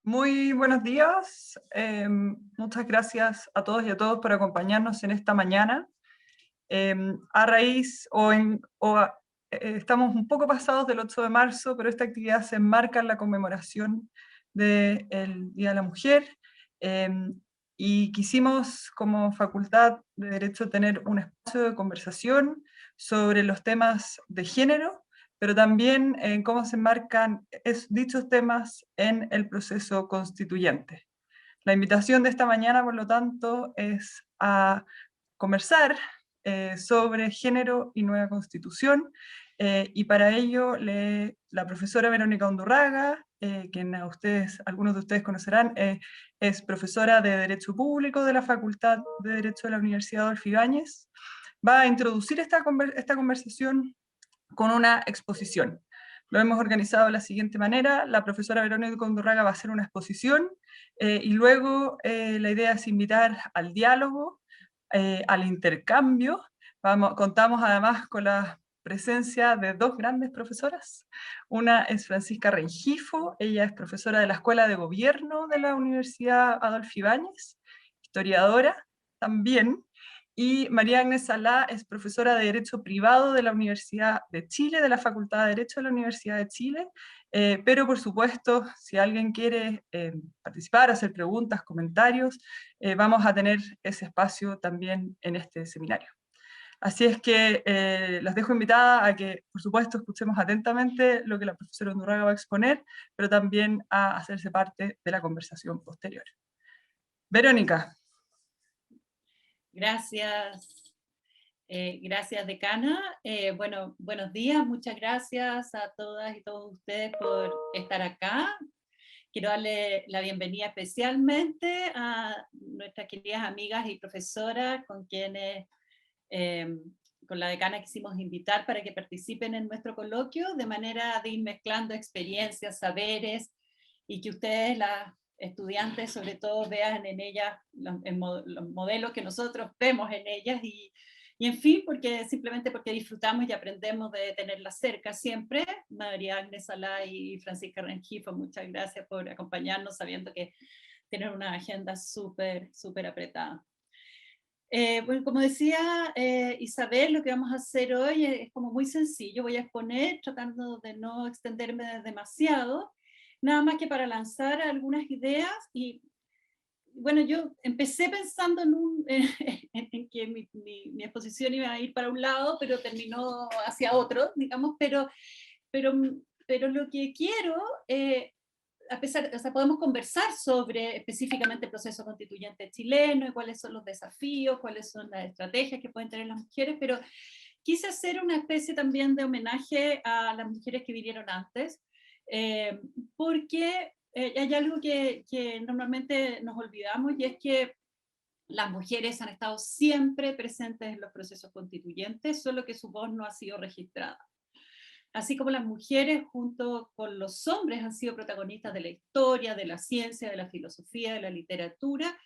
Muy buenos días. Muchas gracias a todos y a todos por acompañarnos en esta mañana. A raíz estamos un poco pasados del 8 de marzo, pero esta actividad se enmarca en la conmemoración del Día de la Mujer. Y quisimos como Facultad de Derecho tener un espacio de conversación sobre los temas de género, pero también en cómo se enmarcan dichos temas en el proceso constituyente. La invitación de esta mañana, por lo tanto, es a conversar sobre género y nueva constitución, y para ello la profesora Verónica Undurraga, quien algunos de ustedes conocerán, es profesora de Derecho Público de la Facultad de Derecho de la Universidad Adolfo Ibáñez, va a introducir esta conversación con una exposición. Lo hemos organizado de la siguiente manera: la profesora Verónica Undurraga va a hacer una exposición, y luego la idea es invitar al diálogo, al intercambio. Contamos además con la presencia de dos grandes profesoras. Una es Francisca Rengifo, ella es profesora de la Escuela de Gobierno de la Universidad Adolfo Ibáñez, historiadora también, y María Agnes Salá es profesora de Derecho Privado de la Universidad de Chile, de la Facultad de Derecho de la Universidad de Chile. Pero por supuesto, si alguien quiere participar, hacer preguntas, comentarios, vamos a tener ese espacio también en este seminario. Así es que las dejo invitada a que, por supuesto, escuchemos atentamente lo que la profesora Undurraga va a exponer, pero también a hacerse parte de la conversación posterior. Verónica. Gracias, gracias decana. Bueno, buenos días, muchas gracias a todas y todos ustedes por estar acá. Quiero darle la bienvenida especialmente a nuestras queridas amigas y profesoras con quienes, eh, con la decana quisimos invitar para que participen en nuestro coloquio, de manera de ir mezclando experiencias, saberes, y que ustedes, las estudiantes sobre todo, vean en ellas los modelos que nosotros vemos en ellas, y en fin, simplemente porque disfrutamos y aprendemos de tenerlas cerca siempre. María Agnes Salá y Francisca Rengifo, muchas gracias por acompañarnos, sabiendo que tienen una agenda súper, súper apretada. Bueno, como decía Isabel, lo que vamos a hacer hoy es como muy sencillo. Voy a exponer tratando de no extenderme demasiado, nada más que para lanzar algunas ideas. Y bueno, yo empecé pensando en que mi exposición iba a ir para un lado, pero terminó hacia otro, digamos, pero, pero lo que quiero, o sea, podemos conversar sobre específicamente el proceso constituyente chileno y cuáles son los desafíos, cuáles son las estrategias que pueden tener las mujeres, pero quise hacer una especie también de homenaje a las mujeres que vinieron antes, eh, porque hay algo que normalmente nos olvidamos, y es que las mujeres han estado siempre presentes en los procesos constituyentes, solo que su voz no ha sido registrada. Así como las mujeres junto con los hombres han sido protagonistas de la historia, de la ciencia, de la filosofía, de la literatura,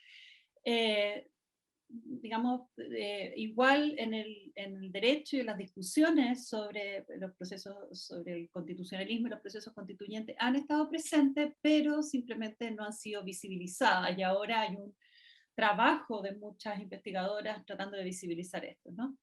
eh, digamos, igual en el derecho y en las discusiones sobre los procesos, sobre el constitucionalismo y los procesos constituyentes han estado presentes, pero simplemente no han sido visibilizadas, y ahora hay un trabajo de muchas investigadoras tratando de visibilizar esto, ¿no?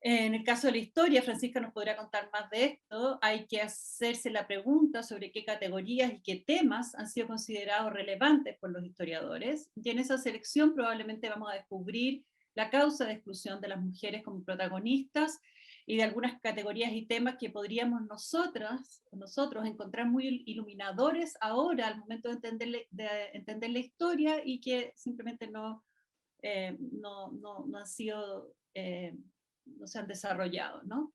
En el caso de la historia, Francisca nos podrá contar más de esto. Hay que hacerse la pregunta sobre qué categorías y qué temas han sido considerados relevantes por los historiadores, y en esa selección probablemente vamos a descubrir la causa de exclusión de las mujeres como protagonistas, y de algunas categorías y temas que podríamos nosotros encontrar muy iluminadores ahora al momento de entender la historia, y que simplemente no han sido... no se han desarrollado, ¿no?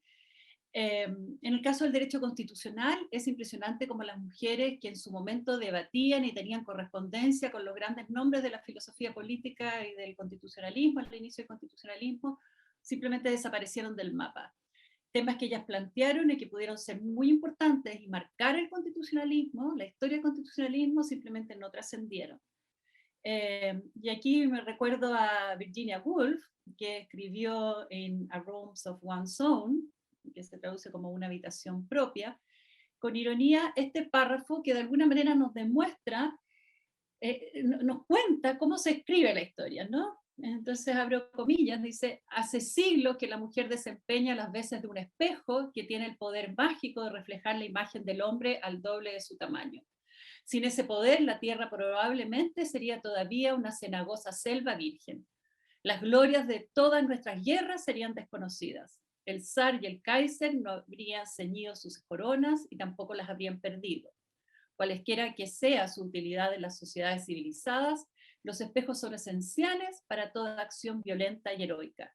En el caso del derecho constitucional, es impresionante cómo las mujeres que en su momento debatían y tenían correspondencia con los grandes nombres de la filosofía política y del constitucionalismo, al inicio del constitucionalismo, simplemente desaparecieron del mapa. Temas que ellas plantearon y que pudieron ser muy importantes y marcar el constitucionalismo, la historia del constitucionalismo, simplemente no trascendieron. Y aquí me recuerdo a Virginia Woolf, que escribió en A Rooms of One's Own, que se traduce como una habitación propia, con ironía este párrafo que de alguna manera nos demuestra nos cuenta cómo se escribe la historia, ¿no? Entonces abro comillas, dice, hace siglos que la mujer desempeña las veces de un espejo que tiene el poder mágico de reflejar la imagen del hombre al doble de su tamaño. Sin ese poder, la tierra probablemente sería todavía una cenagosa selva virgen. Las glorias de todas nuestras guerras serían desconocidas. El zar y el Kaiser no habrían ceñido sus coronas y tampoco las habrían perdido. Cualesquiera que sea su utilidad en las sociedades civilizadas, los espejos son esenciales para toda acción violenta y heroica.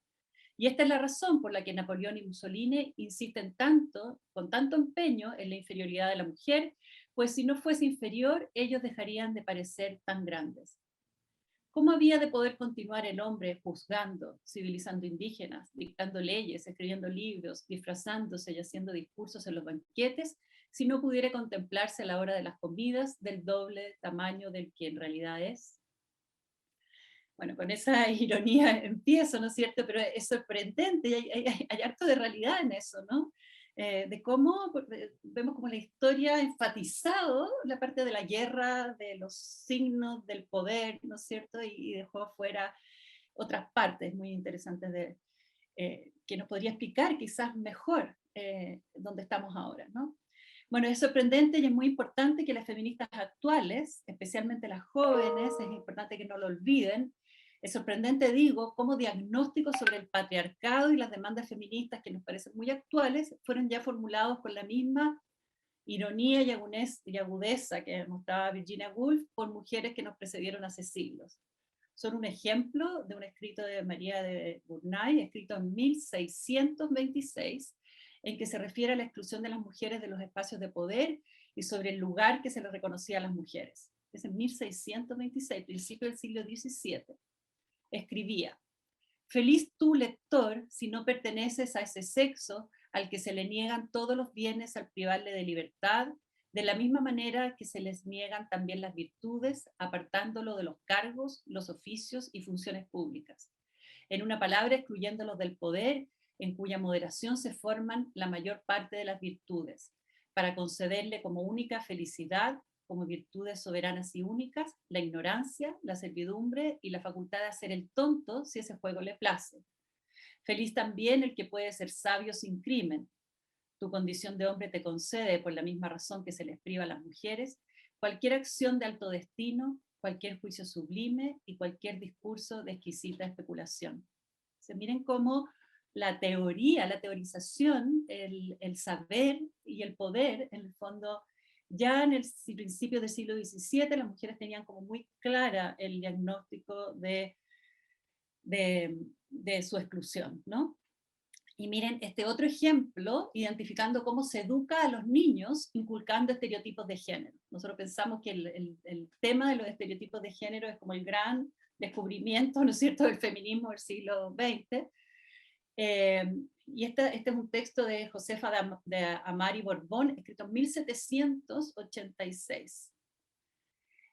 Y esta es la razón por la que Napoleón y Mussolini insisten tanto, con tanto empeño en la inferioridad de la mujer, pues si no fuese inferior, ellos dejarían de parecer tan grandes. ¿Cómo había de poder continuar el hombre juzgando, civilizando indígenas, dictando leyes, escribiendo libros, disfrazándose y haciendo discursos en los banquetes, si no pudiera contemplarse a la hora de las comidas del doble tamaño del que en realidad es? Bueno, con esa ironía empiezo, ¿no es cierto? Pero es sorprendente y hay harto de realidad en eso, ¿no? De cómo vemos como la historia ha enfatizado la parte de la guerra, de los signos del poder, ¿no es cierto? Y dejó afuera otras partes muy interesantes que nos podría explicar quizás mejor dónde estamos ahora, ¿no? Bueno, es sorprendente y es muy importante que las feministas actuales, especialmente las jóvenes, es importante que no lo olviden. Es sorprendente, digo, cómo diagnósticos sobre el patriarcado y las demandas feministas que nos parecen muy actuales fueron ya formulados con la misma ironía y agudeza que mostraba Virginia Woolf por mujeres que nos precedieron hace siglos. Son un ejemplo de un escrito de María de Gournay, escrito en 1626, en que se refiere a la exclusión de las mujeres de los espacios de poder y sobre el lugar que se les reconocía a las mujeres. Es en 1626, principio del siglo XVII. Escribía: feliz tú, lector, si no perteneces a ese sexo al que se le niegan todos los bienes al privarle de libertad, de la misma manera que se les niegan también las virtudes, apartándolo de los cargos, los oficios y funciones públicas. En una palabra, excluyéndolos del poder, en cuya moderación se forman la mayor parte de las virtudes, para concederle como única felicidad, como virtudes soberanas y únicas, la ignorancia, la servidumbre y la facultad de hacer el tonto si ese juego le place. Feliz también el que puede ser sabio sin crimen. Tu condición de hombre te concede, por la misma razón que se les priva a las mujeres, cualquier acción de alto destino, cualquier juicio sublime y cualquier discurso de exquisita especulación. Se miren cómo la teoría, la teorización, el saber y el poder, en el fondo, ya en el principio del siglo XVII las mujeres tenían como muy clara el diagnóstico de su exclusión, ¿no? Y miren este otro ejemplo, identificando cómo se educa a los niños inculcando estereotipos de género. Nosotros pensamos que el tema de los estereotipos de género es como el gran descubrimiento, ¿no es cierto?, del feminismo del siglo XX. Y este es un texto de Josefa de Amari Borbón, escrito en 1786.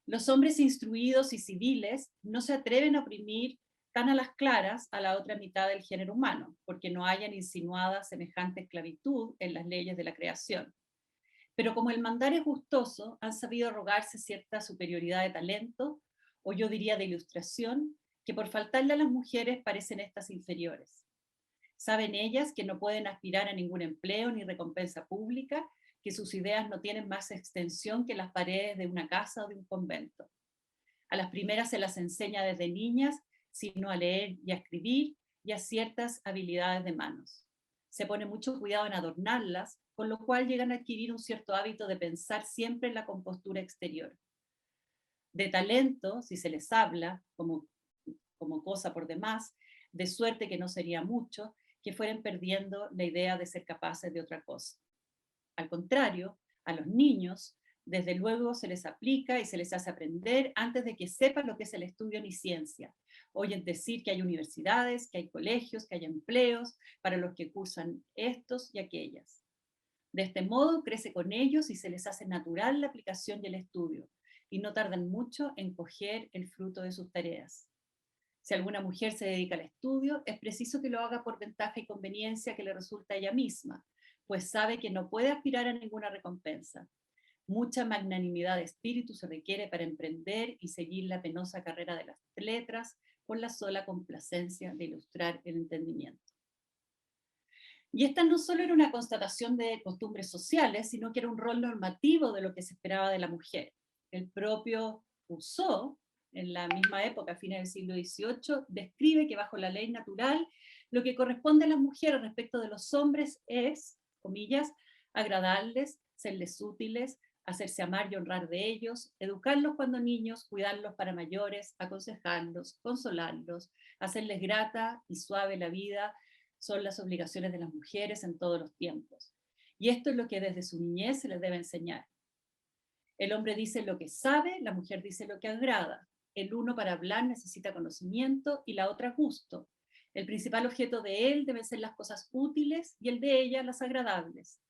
Los hombres instruidos y civiles no se atreven a oprimir tan a las claras a la otra mitad del género humano, porque no hayan insinuada semejante esclavitud en las leyes de la creación. Pero como el mandar es gustoso, han sabido arrogarse cierta superioridad de talento, o yo diría de ilustración, que por faltarle a las mujeres parecen estas inferiores. Saben ellas que no pueden aspirar a ningún empleo ni recompensa pública, que sus ideas no tienen más extensión que las paredes de una casa o de un convento. A las primeras se las enseña desde niñas, sino a leer y a escribir y a ciertas habilidades de manos. Se pone mucho cuidado en adornarlas, con lo cual llegan a adquirir un cierto hábito de pensar siempre en la compostura exterior. De talento, si se les habla como cosa por demás, de suerte que no sería mucho, que fueran perdiendo la idea de ser capaces de otra cosa. Al contrario, a los niños, desde luego se les aplica y se les hace aprender antes de que sepan lo que es el estudio ni ciencia. Oyen decir que hay universidades, que hay colegios, que hay empleos para los que cursan estos y aquellas. De este modo crece con ellos y se les hace natural la aplicación y el estudio, y no tardan mucho en coger el fruto de sus tareas. Si alguna mujer se dedica al estudio, es preciso que lo haga por ventaja y conveniencia que le resulta a ella misma, pues sabe que no puede aspirar a ninguna recompensa. Mucha magnanimidad de espíritu se requiere para emprender y seguir la penosa carrera de las letras con la sola complacencia de ilustrar el entendimiento. Y esta no solo era una constatación de costumbres sociales, sino que era un rol normativo de lo que se esperaba de la mujer. El propio Rousseau, en la misma época, a fines del siglo XVIII, describe que bajo la ley natural lo que corresponde a las mujeres respecto de los hombres es, comillas, agradarles, serles útiles, hacerse amar y honrar de ellos, educarlos cuando niños, cuidarlos para mayores, aconsejarlos, consolarlos, hacerles grata y suave la vida, son las obligaciones de las mujeres en todos los tiempos. Y esto es lo que desde su niñez se les debe enseñar. El hombre dice lo que sabe, la mujer dice lo que agrada. El uno para hablar necesita conocimiento y la otra gusto. El principal objeto de él deben ser las cosas útiles y el de ella las agradables.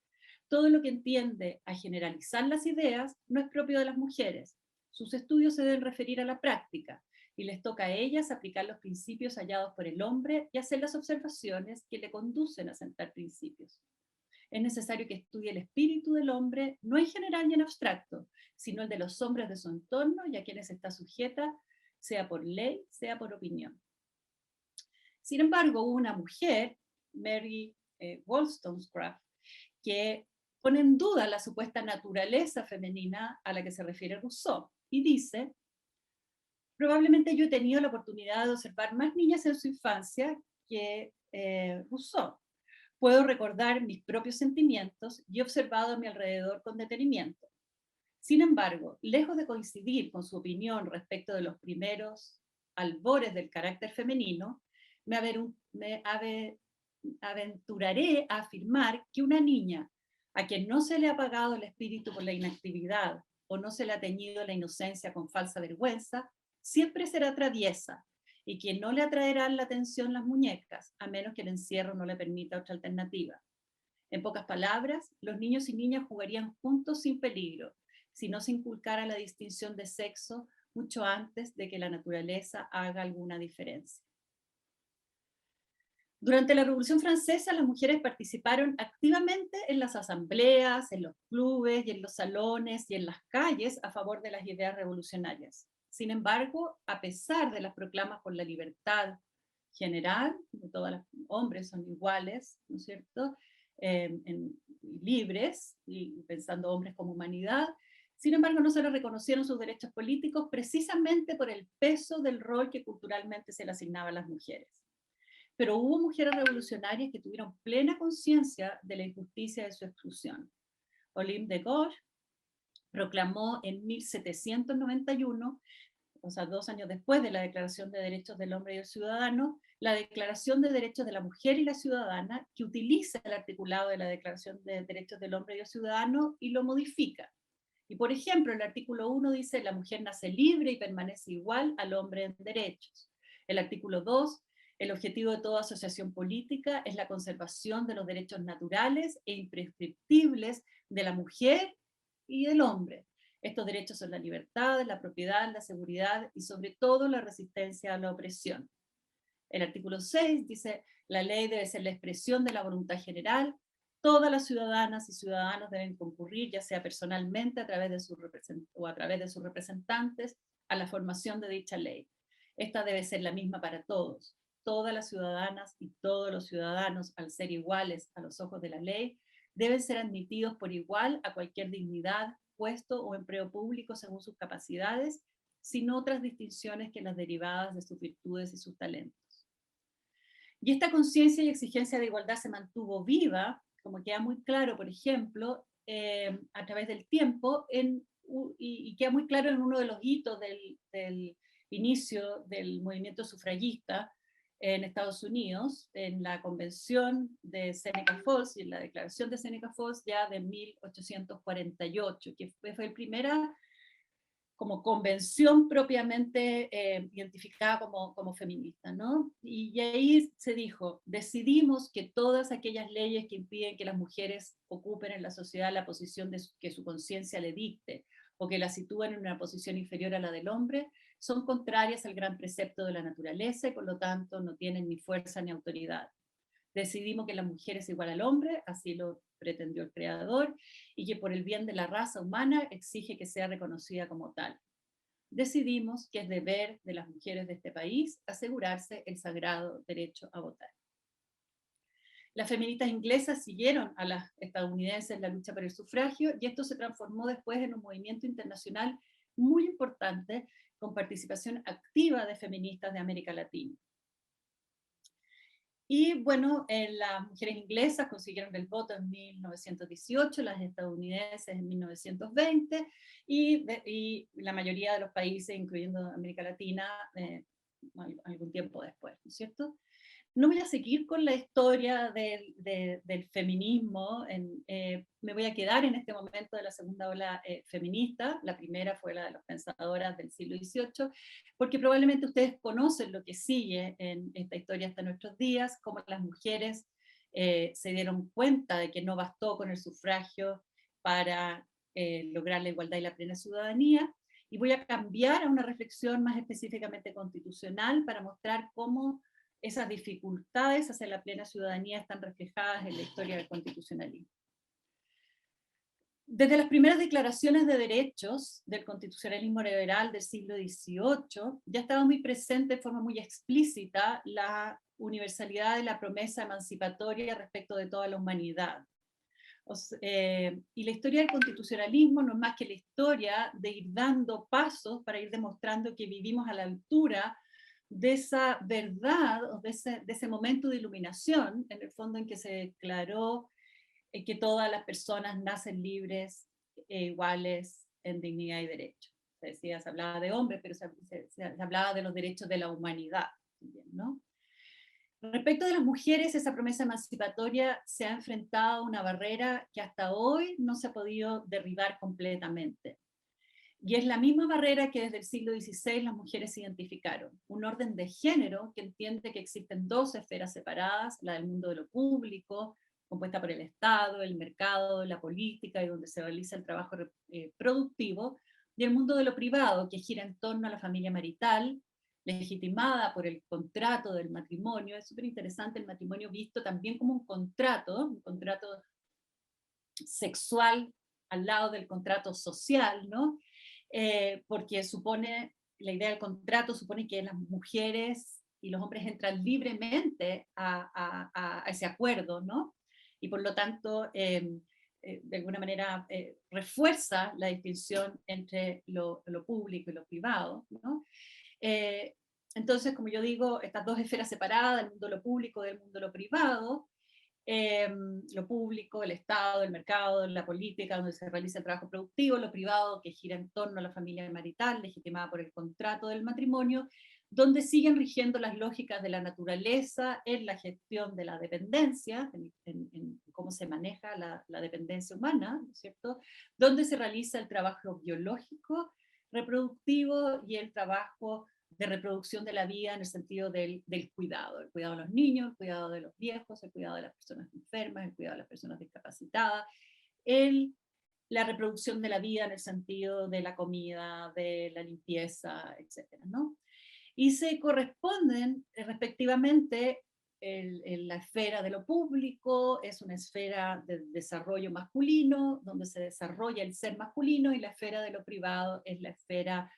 Todo lo que entiende a generalizar las ideas no es propio de las mujeres. Sus estudios se deben referir a la práctica y les toca a ellas aplicar los principios hallados por el hombre y hacer las observaciones que le conducen a sentar principios. Es necesario que estudie el espíritu del hombre, no en general y en abstracto, sino el de los hombres de su entorno y a quienes está sujeta, sea por ley, sea por opinión. Sin embargo, hubo una mujer, Mary Wollstonecraft, que pone en duda la supuesta naturaleza femenina a la que se refiere Rousseau y dice: probablemente yo he tenido la oportunidad de observar más niñas en su infancia que Rousseau. Puedo recordar mis propios sentimientos y he observado a mi alrededor con detenimiento. Sin embargo, lejos de coincidir con su opinión respecto de los primeros albores del carácter femenino, me aventuraré a afirmar que una niña a quien no se le ha apagado el espíritu por la inactividad o no se le ha teñido la inocencia con falsa vergüenza, siempre será traviesa y que no le atraerán la atención las muñecas, a menos que el encierro no le permita otra alternativa. En pocas palabras, los niños y niñas jugarían juntos sin peligro, si no se inculcara la distinción de sexo mucho antes de que la naturaleza haga alguna diferencia. Durante la Revolución Francesa, las mujeres participaron activamente en las asambleas, en los clubes y en los salones y en las calles a favor de las ideas revolucionarias. Sin embargo, a pesar de las proclamas por la libertad general, de todos los hombres son iguales, ¿no es cierto?, libres, y pensando hombres como humanidad, sin embargo no se les reconocieron sus derechos políticos precisamente por el peso del rol que culturalmente se le asignaba a las mujeres. Pero hubo mujeres revolucionarias que tuvieron plena conciencia de la injusticia de su exclusión. Olympe de Gaulle proclamó en 1791, o sea, 2 años después de la Declaración de Derechos del Hombre y del Ciudadano, la Declaración de Derechos de la Mujer y la Ciudadana, que utiliza el articulado de la Declaración de Derechos del Hombre y del Ciudadano y lo modifica. Y por ejemplo, el artículo 1 dice: la mujer nace libre y permanece igual al hombre en derechos. El artículo 2: el objetivo de toda asociación política es la conservación de los derechos naturales e imprescriptibles de la mujer y del hombre. Estos derechos son la libertad, la propiedad, la seguridad y sobre todo la resistencia a la opresión. El artículo 6 dice: la ley debe ser la expresión de la voluntad general. Todas las ciudadanas y ciudadanos deben concurrir, ya sea personalmente a través de sus representantes, a la formación de dicha ley. Esta debe ser la misma para todos. Todas las ciudadanas y todos los ciudadanos, al ser iguales a los ojos de la ley, deben ser admitidos por igual a cualquier dignidad, puesto o empleo público según sus capacidades, sin otras distinciones que las derivadas de sus virtudes y sus talentos. Y esta conciencia y exigencia de igualdad se mantuvo viva, como queda muy claro, por ejemplo, a través del tiempo, y queda muy claro en uno de los hitos del inicio del movimiento sufragista en Estados Unidos, en la convención de Seneca Falls y en la declaración de Seneca Falls ya de 1848, que fue el primera como convención propiamente identificada como feminista, ¿no? Y ahí se dijo: decidimos que todas aquellas leyes que impiden que las mujeres ocupen en la sociedad la posición que su conciencia le dicte, o que la sitúen en una posición inferior a la del hombre, son contrarias al gran precepto de la naturaleza y por lo tanto no tienen ni fuerza ni autoridad. Decidimos que la mujer es igual al hombre, así lo pretendió el creador, y que por el bien de la raza humana exige que sea reconocida como tal. Decidimos que es deber de las mujeres de este país asegurarse el sagrado derecho a votar. Las feministas inglesas siguieron a las estadounidenses en la lucha por el sufragio y esto se transformó después en un movimiento internacional muy importante con participación activa de feministas de América Latina. Y bueno, las mujeres inglesas consiguieron el voto en 1918, las estadounidenses en 1920 y la mayoría de los países, incluyendo América Latina, algún tiempo después, ¿no es cierto? No voy a seguir con la historia del feminismo, me voy a quedar en este momento de la segunda ola feminista. La primera fue la de las pensadoras del siglo XVIII, porque probablemente ustedes conocen lo que sigue en esta historia hasta nuestros días, cómo las mujeres se dieron cuenta de que no bastó con el sufragio para lograr la igualdad y la plena ciudadanía, y voy a cambiar a una reflexión más específicamente constitucional para mostrar cómo esas dificultades hacia la plena ciudadanía están reflejadas en la historia del constitucionalismo. Desde las primeras declaraciones de derechos del constitucionalismo liberal del siglo XVIII, ya estaba muy presente de forma muy explícita la universalidad de la promesa emancipatoria respecto de toda la humanidad. Y la historia del constitucionalismo no es más que la historia de ir dando pasos para ir demostrando que vivimos a la altura de esa verdad, o de ese momento de iluminación, en el fondo en que se declaró que todas las personas nacen libres e iguales en dignidad y derecho. Se decía, se hablaba de hombres, pero se hablaba de los derechos de la humanidad también, ¿no? Respecto de las mujeres, esa promesa emancipatoria se ha enfrentado a una barrera que hasta hoy no se ha podido derribar completamente. Y es la misma barrera que desde el siglo XVI las mujeres identificaron, un orden de género que entiende que existen dos esferas separadas, la del mundo de lo público, compuesta por el Estado, el mercado, la política y donde se realiza el trabajo productivo, y el mundo de lo privado, que gira en torno a la familia marital, legitimada por el contrato del matrimonio. Es súper interesante el matrimonio visto también como un contrato sexual al lado del contrato social, ¿no? Porque supone, la idea del contrato supone que las mujeres y los hombres entran libremente a ese acuerdo, ¿no? Y por lo tanto, de alguna manera, refuerza la distinción entre lo público y lo privado, ¿no? Entonces, como yo digo, estas dos esferas separadas, el mundo de lo público y el mundo de lo privado, lo público, el Estado, el mercado, la política, donde se realiza el trabajo productivo, lo privado, que gira en torno a la familia marital, legitimada por el contrato del matrimonio, donde siguen rigiendo las lógicas de la naturaleza en la gestión de la dependencia, en cómo se maneja la dependencia humana, ¿no es cierto? Donde se realiza el trabajo biológico, reproductivo y el trabajo de reproducción de la vida en el sentido del cuidado, el cuidado de los niños, el cuidado de los viejos, el cuidado de las personas enfermas, el cuidado de las personas discapacitadas, la reproducción de la vida en el sentido de la comida, de la limpieza, etcétera, ¿no? Y se corresponden respectivamente la esfera de lo público es una esfera de desarrollo masculino, donde se desarrolla el ser masculino, y la esfera de lo privado es la esfera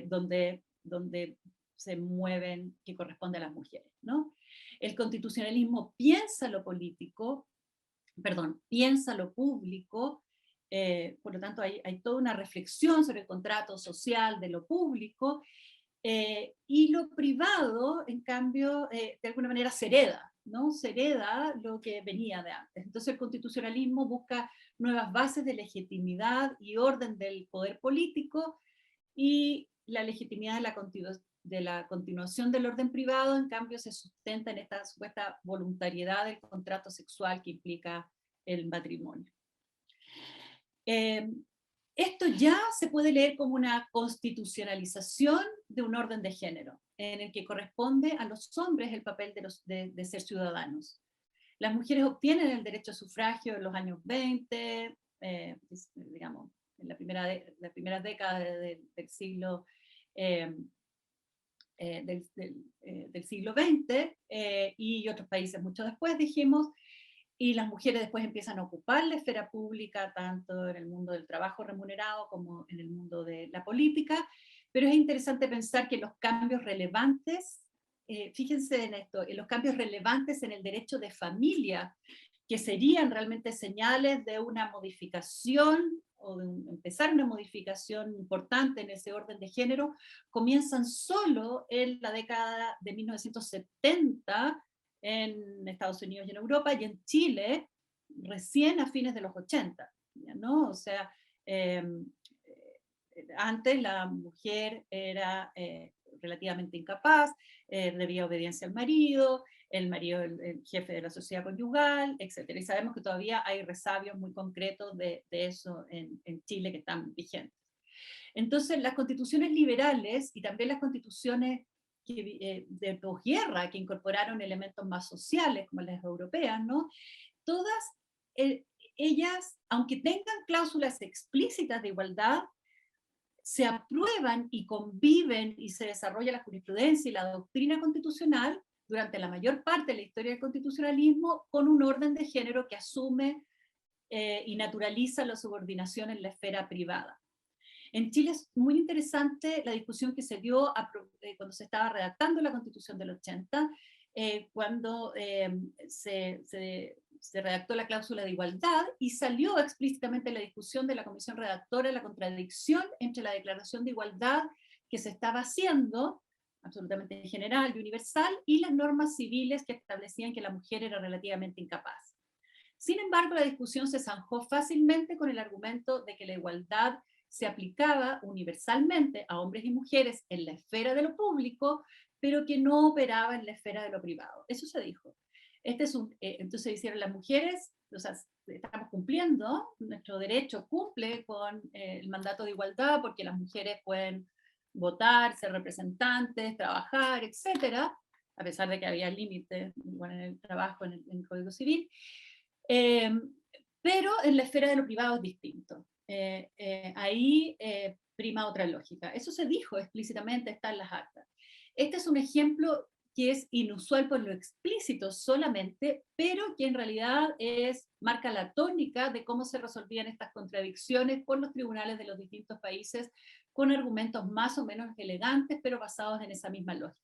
donde se mueven, que corresponde a las mujeres, ¿no? El constitucionalismo piensa lo político, piensa lo público, por lo tanto hay toda una reflexión sobre el contrato social de lo público, y lo privado, en cambio, de alguna manera se hereda, ¿no? Se hereda lo que venía de antes. Entonces el constitucionalismo busca nuevas bases de legitimidad y orden del poder político, y la legitimidad de la continuación del orden privado, en cambio, se sustenta en esta supuesta voluntariedad del contrato sexual que implica el matrimonio. Esto ya se puede leer como una constitucionalización de un orden de género, en el que corresponde a los hombres el papel de ser ciudadanos. Las mujeres obtienen el derecho a sufragio en los años 20, digamos, en la primera década del siglo del siglo XX, y otros países mucho después, dijimos, y las mujeres después empiezan a ocupar la esfera pública, tanto en el mundo del trabajo remunerado como en el mundo de la política, pero es interesante pensar que los cambios relevantes, fíjense en esto, en los cambios relevantes en el derecho de familia, que serían realmente señales de una modificación o de empezar una modificación importante en ese orden de género, comienzan solo en la década de 1970 en Estados Unidos y en Europa, y en Chile recién a fines de los 80, ¿no? O sea, eh, antes la mujer era relativamente incapaz, debía obediencia al marido, el marido el jefe de la sociedad conyugal, etc. Y sabemos que todavía hay resabios muy concretos de eso en Chile que están vigentes. Entonces, las constituciones liberales y también las constituciones de posguerra, que incorporaron elementos más sociales, como las europeas, ¿no? Todas ellas, aunque tengan cláusulas explícitas de igualdad, se aprueban y conviven y se desarrolla la jurisprudencia y la doctrina constitucional durante la mayor parte de la historia del constitucionalismo con un orden de género que asume y naturaliza la subordinación en la esfera privada. En Chile es muy interesante la discusión que se dio cuando se estaba redactando la Constitución del 80, cuando se redactó la cláusula de igualdad y salió explícitamente la discusión de la comisión redactora la contradicción entre la declaración de igualdad que se estaba haciendo, absolutamente general y universal, y las normas civiles que establecían que la mujer era relativamente incapaz. Sin embargo, la discusión se zanjó fácilmente con el argumento de que la igualdad se aplicaba universalmente a hombres y mujeres en la esfera de lo público, pero que no operaba en la esfera de lo privado. Eso se dijo. Entonces hicieron las mujeres, o sea, estamos cumpliendo, nuestro derecho cumple con el mandato de igualdad porque las mujeres pueden votar, ser representantes, trabajar, etcétera, a pesar de que había límites en el trabajo, en el Código Civil. Pero en la esfera de lo privado es distinto. Ahí prima otra lógica. Eso se dijo explícitamente, está en las actas. Este es un ejemplo que es inusual por lo explícito solamente, pero que en realidad marca la tónica de cómo se resolvían estas contradicciones por los tribunales de los distintos países con argumentos más o menos elegantes, pero basados en esa misma lógica.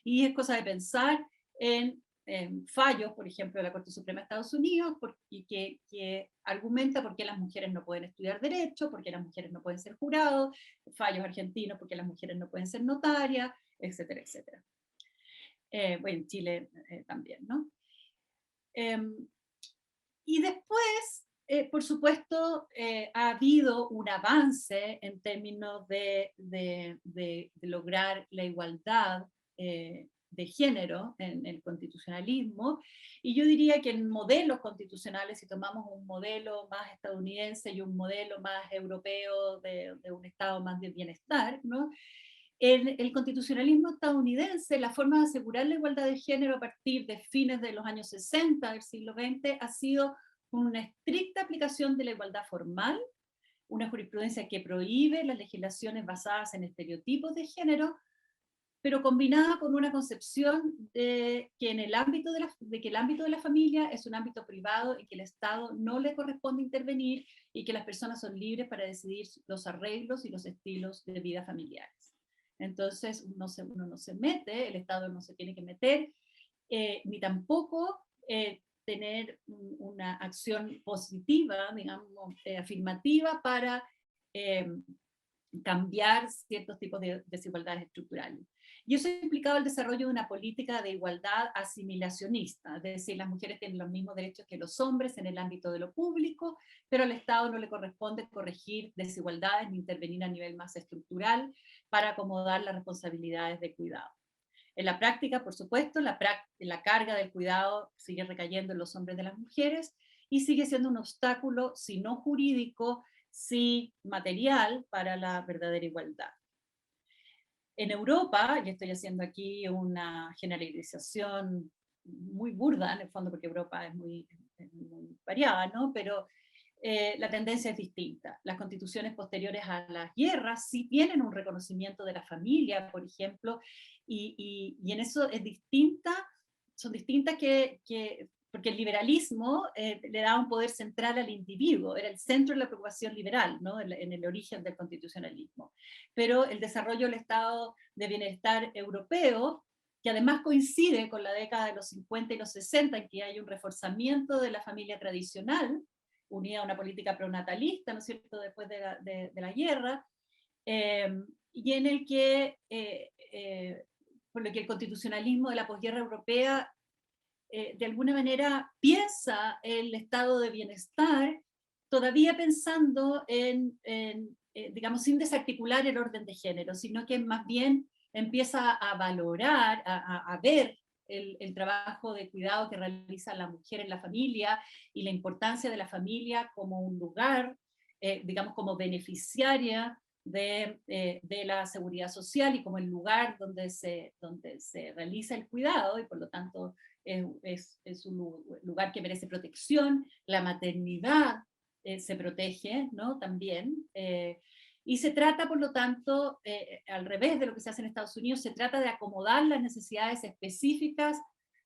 Y es cosa de pensar en fallos, por ejemplo, de la Corte Suprema de Estados Unidos, que argumenta por qué las mujeres no pueden estudiar derecho, por qué las mujeres no pueden ser jurados, fallos argentinos porque las mujeres no pueden ser notarias, etcétera, etcétera. Bueno, en Chile también, ¿no? Y después, por supuesto, ha habido un avance en términos de lograr la igualdad de género en el constitucionalismo, y yo diría que en modelos constitucionales, si tomamos un modelo más estadounidense y un modelo más europeo de un estado más de bienestar, ¿no? En el constitucionalismo estadounidense, la forma de asegurar la igualdad de género a partir de fines de los años 60 del siglo XX ha sido una estricta aplicación de la igualdad formal, una jurisprudencia que prohíbe las legislaciones basadas en estereotipos de género, pero combinada con una concepción de que el ámbito de la familia es un ámbito privado y que el Estado no le corresponde intervenir y que las personas son libres para decidir los arreglos y los estilos de vida familiares. Entonces uno no se mete, el Estado no se tiene que meter, ni tampoco tener una acción positiva, digamos, afirmativa para cambiar ciertos tipos de desigualdades estructurales. Y eso ha implicado el desarrollo de una política de igualdad asimilacionista, es decir, las mujeres tienen los mismos derechos que los hombres en el ámbito de lo público, pero al Estado no le corresponde corregir desigualdades ni intervenir a nivel más estructural para acomodar las responsabilidades de cuidado. En la práctica, por supuesto, la carga del cuidado sigue recayendo en los hombres de las mujeres y sigue siendo un obstáculo, si no jurídico, sí material, para la verdadera igualdad. En Europa, y estoy haciendo aquí una generalización muy burda, en el fondo, porque Europa es muy variada, ¿no? Pero la tendencia es distinta. Las constituciones posteriores a las guerras sí tienen un reconocimiento de la familia, por ejemplo, y en eso es distinta, son distintas porque el liberalismo le da un poder central al individuo, era el centro de la preocupación liberal, ¿no? En el origen del constitucionalismo. Pero el desarrollo del estado de bienestar europeo, que además coincide con la década de los 50 y los 60, en que hay un reforzamiento de la familia tradicional, unida a una política pronatalista, ¿no es cierto?, después de la guerra, y en el que, por lo que el constitucionalismo de la posguerra europea de alguna manera piensa el estado de bienestar, todavía pensando digamos, sin desarticular el orden de género, sino que más bien empieza a valorar, a ver el trabajo de cuidado que realiza la mujer en la familia y la importancia de la familia como un lugar, digamos, como beneficiaria de la seguridad social y como el lugar donde se realiza el cuidado, y por lo tanto es un lugar que merece protección. La maternidad se protege, ¿no? También. Y se trata, por lo tanto, al revés de lo que se hace en Estados Unidos, se trata de acomodar las necesidades específicas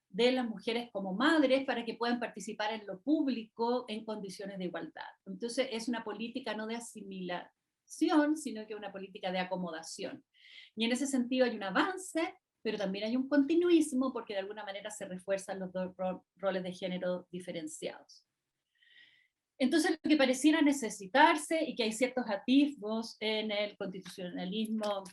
de las mujeres como madres para que puedan participar en lo público en condiciones de igualdad. Entonces es una política no de asimilación, sino que una política de acomodación. Y en ese sentido hay un avance, pero también hay un continuismo porque de alguna manera se refuerzan los dos roles de género diferenciados. Entonces, lo que pareciera necesitarse, y que hay ciertos atisbos en el constitucionalismo,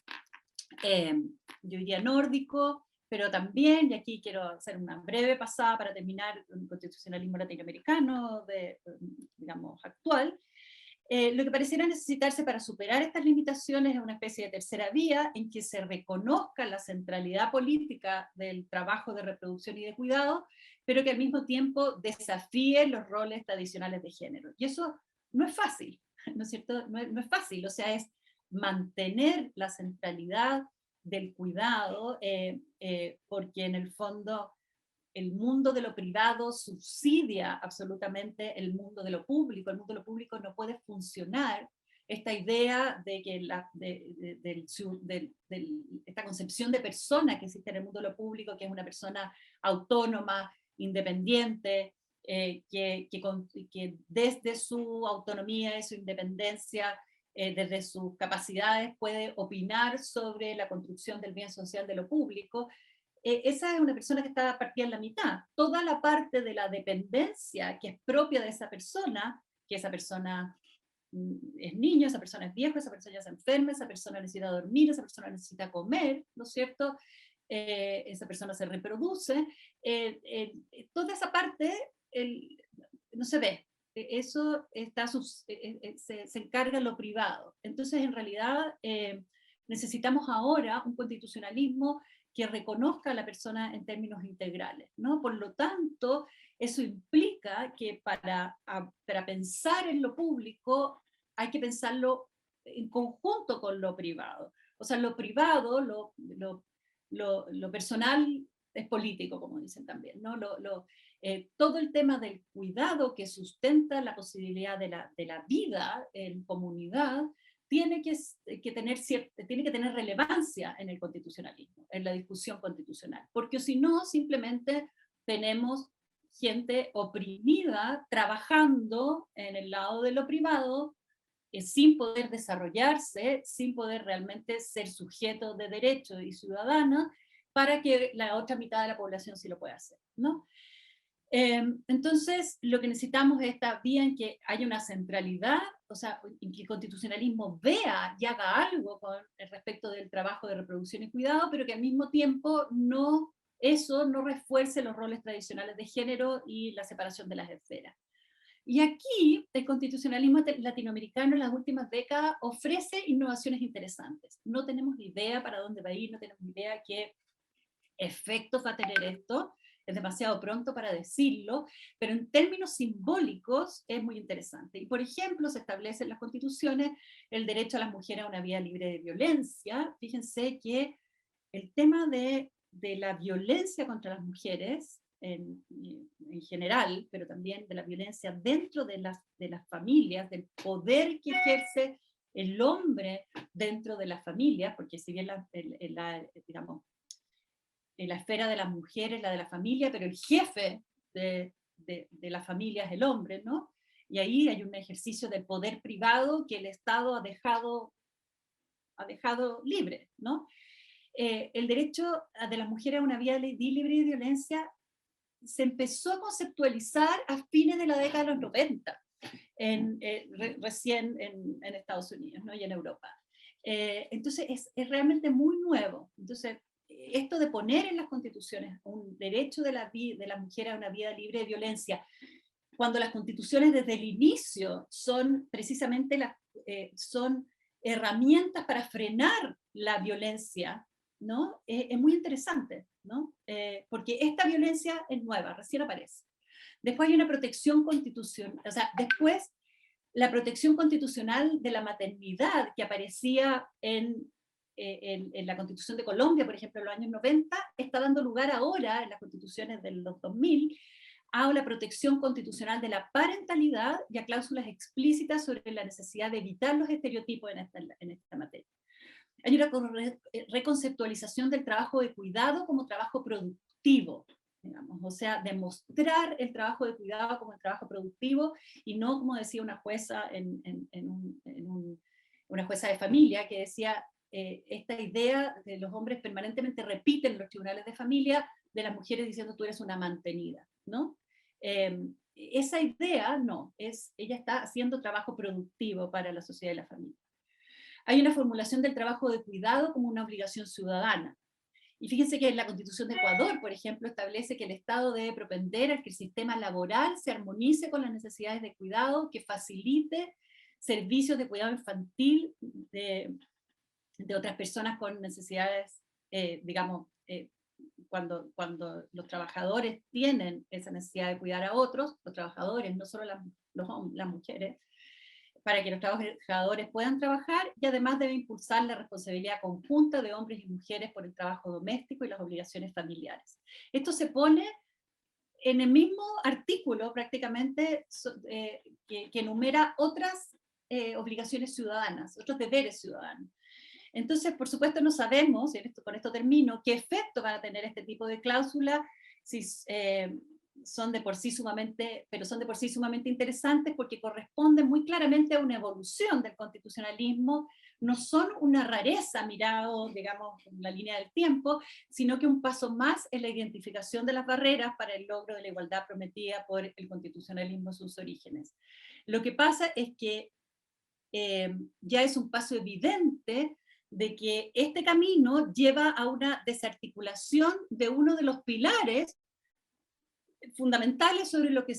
yo diría nórdico, pero también, y aquí quiero hacer una breve pasada para terminar, el constitucionalismo latinoamericano, digamos, actual, lo que pareciera necesitarse para superar estas limitaciones es una especie de tercera vía en que se reconozca la centralidad política del trabajo de reproducción y de cuidado, pero que al mismo tiempo desafíe los roles tradicionales de género. Y eso no es fácil, ¿no es cierto? No es fácil, o sea, es mantener la centralidad del cuidado, porque en el fondo el mundo de lo privado subsidia absolutamente el mundo de lo público. El mundo de lo público no puede funcionar. Esta idea de que esta concepción de persona que existe en el mundo de lo público, que es una persona autónoma, independiente, que desde su autonomía y su independencia, desde sus capacidades, puede opinar sobre la construcción del bien social de lo público. Esa es una persona que está partida en la mitad. Toda la parte de la dependencia que es propia de esa persona, que esa persona es niño, esa persona es viejo, esa persona ya se enferma, esa persona necesita dormir, esa persona necesita comer, ¿no es cierto? Esa persona se reproduce. Toda esa parte no se ve. Eso está se encarga en lo privado. Entonces, en realidad, necesitamos ahora un constitucionalismo que reconozca a la persona en términos integrales, ¿no? Por lo tanto, eso implica que para pensar en lo público hay que pensarlo en conjunto con lo privado. O sea, lo privado, lo personal es político, como dicen también, ¿no? Todo el tema del cuidado que sustenta la posibilidad de la vida en comunidad tiene que tener relevancia en el constitucionalismo, en la discusión constitucional, porque si no, simplemente tenemos gente oprimida trabajando en el lado de lo privado, sin poder desarrollarse, sin poder realmente ser sujeto de derecho y ciudadana, para que la otra mitad de la población sí lo pueda hacer, ¿no? Entonces, lo que necesitamos es esta vía en que haya una centralidad, o sea, en que el constitucionalismo vea y haga algo con respecto del trabajo de reproducción y cuidado, pero que al mismo tiempo eso no refuerce los roles tradicionales de género y la separación de las esferas. Y aquí el constitucionalismo latinoamericano en las últimas décadas ofrece innovaciones interesantes. No tenemos ni idea para dónde va a ir, no tenemos ni idea qué efectos va a tener esto, es demasiado pronto para decirlo, pero en términos simbólicos es muy interesante. Y por ejemplo, se establece en las constituciones el derecho a las mujeres a una vida libre de violencia. Fíjense que el tema de la violencia contra las mujeres en general, pero también de la violencia dentro de las familias, del poder que ejerce el hombre dentro de las familias, porque si bien digamos, en la esfera de las mujeres, la de la familia, pero el jefe de la familia es el hombre, ¿no? Y ahí hay un ejercicio del poder privado que el Estado ha dejado libre, ¿no? El derecho de las mujeres a una vida libre de violencia se empezó a conceptualizar a fines de la década de los 90, recién en Estados Unidos, ¿no? Y en Europa. Entonces es realmente muy nuevo. Entonces, esto de poner en las constituciones un derecho de la mujer a una vida libre de violencia, cuando las constituciones desde el inicio son precisamente son herramientas para frenar la violencia, ¿no? Es muy interesante, ¿no? Porque esta violencia es nueva, recién aparece. Después hay una protección constitucional, o sea, después la protección constitucional de la maternidad que aparecía en la Constitución de Colombia, por ejemplo, en los años 90, está dando lugar ahora, en las constituciones de los 2000, a la protección constitucional de la parentalidad y a cláusulas explícitas sobre la necesidad de evitar los estereotipos en esta materia. Hay una reconceptualización del trabajo de cuidado como trabajo productivo, digamos, o sea, demostrar el trabajo de cuidado como el trabajo productivo y no como decía una jueza una jueza de familia que decía esta idea de los hombres permanentemente repiten en los tribunales de familia de las mujeres diciendo tú eres una mantenida, ¿no? Esa idea no, ella está haciendo trabajo productivo para la sociedad y la familia. Hay una formulación del trabajo de cuidado como una obligación ciudadana. Y fíjense que en la Constitución de Ecuador, por ejemplo, establece que el Estado debe propender a que el sistema laboral se armonice con las necesidades de cuidado, que facilite servicios de cuidado infantil de otras personas con necesidades, digamos, cuando los trabajadores tienen esa necesidad de cuidar a otros, los trabajadores, no solo las mujeres, para que los trabajadores puedan trabajar, y además debe impulsar la responsabilidad conjunta de hombres y mujeres por el trabajo doméstico y las obligaciones familiares. Esto se pone en el mismo artículo prácticamente que enumera otras obligaciones ciudadanas, otros deberes ciudadanos. Entonces, por supuesto, no sabemos, y con esto termino, qué efecto van a tener este tipo de cláusulas, si son de por sí sumamente interesantes porque corresponden muy claramente a una evolución del constitucionalismo, no son una rareza mirado, digamos, en la línea del tiempo, sino que un paso más en la identificación de las barreras para el logro de la igualdad prometida por el constitucionalismo en sus orígenes. Lo que pasa es que ya es un paso evidente de que este camino lleva a una desarticulación de uno de los pilares fundamentales sobre los que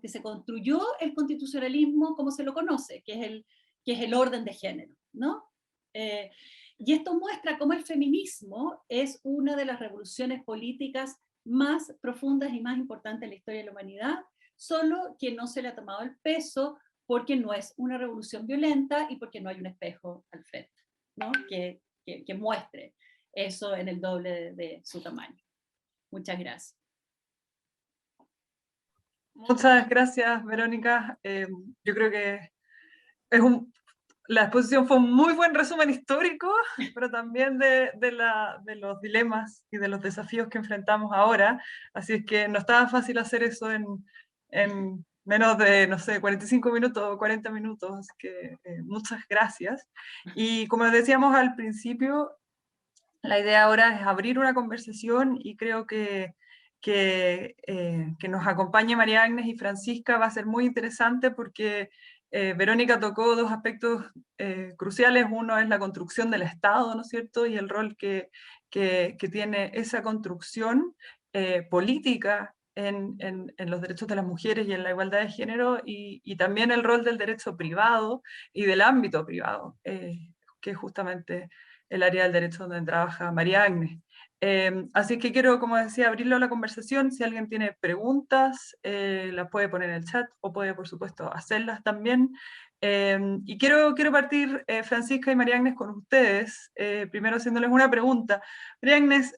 se construyó el constitucionalismo como se lo conoce, que es el orden de género, ¿no? Y esto muestra cómo el feminismo es una de las revoluciones políticas más profundas y más importantes en la historia de la humanidad, solo que no se le ha tomado el peso porque no es una revolución violenta y porque no hay un espejo al frente, ¿no? que muestre eso en el doble de su tamaño. Muchas gracias. Muchas gracias, Verónica. Yo creo que la exposición fue un muy buen resumen histórico, pero también de los dilemas y de los desafíos que enfrentamos ahora. Así es que no estaba fácil hacer eso en menos de, no sé, 45 minutos o 40 minutos. Así que muchas gracias. Y como decíamos al principio, la idea ahora es abrir una conversación y creo que nos acompañe María Agnes y Francisca va a ser muy interesante porque Verónica tocó dos aspectos cruciales. Uno es la construcción del Estado, ¿no es cierto? Y el rol que tiene esa construcción política en los derechos de las mujeres y en la igualdad de género, y también el rol del derecho privado y del ámbito privado, que es justamente el área del derecho donde trabaja María Agnes. Así que quiero, como decía, abrirlo a la conversación. Si alguien tiene preguntas, las puede poner en el chat o puede, por supuesto, hacerlas también. Y quiero partir, Francisca y María Agnes, con ustedes, primero haciéndoles una pregunta. María Agnes,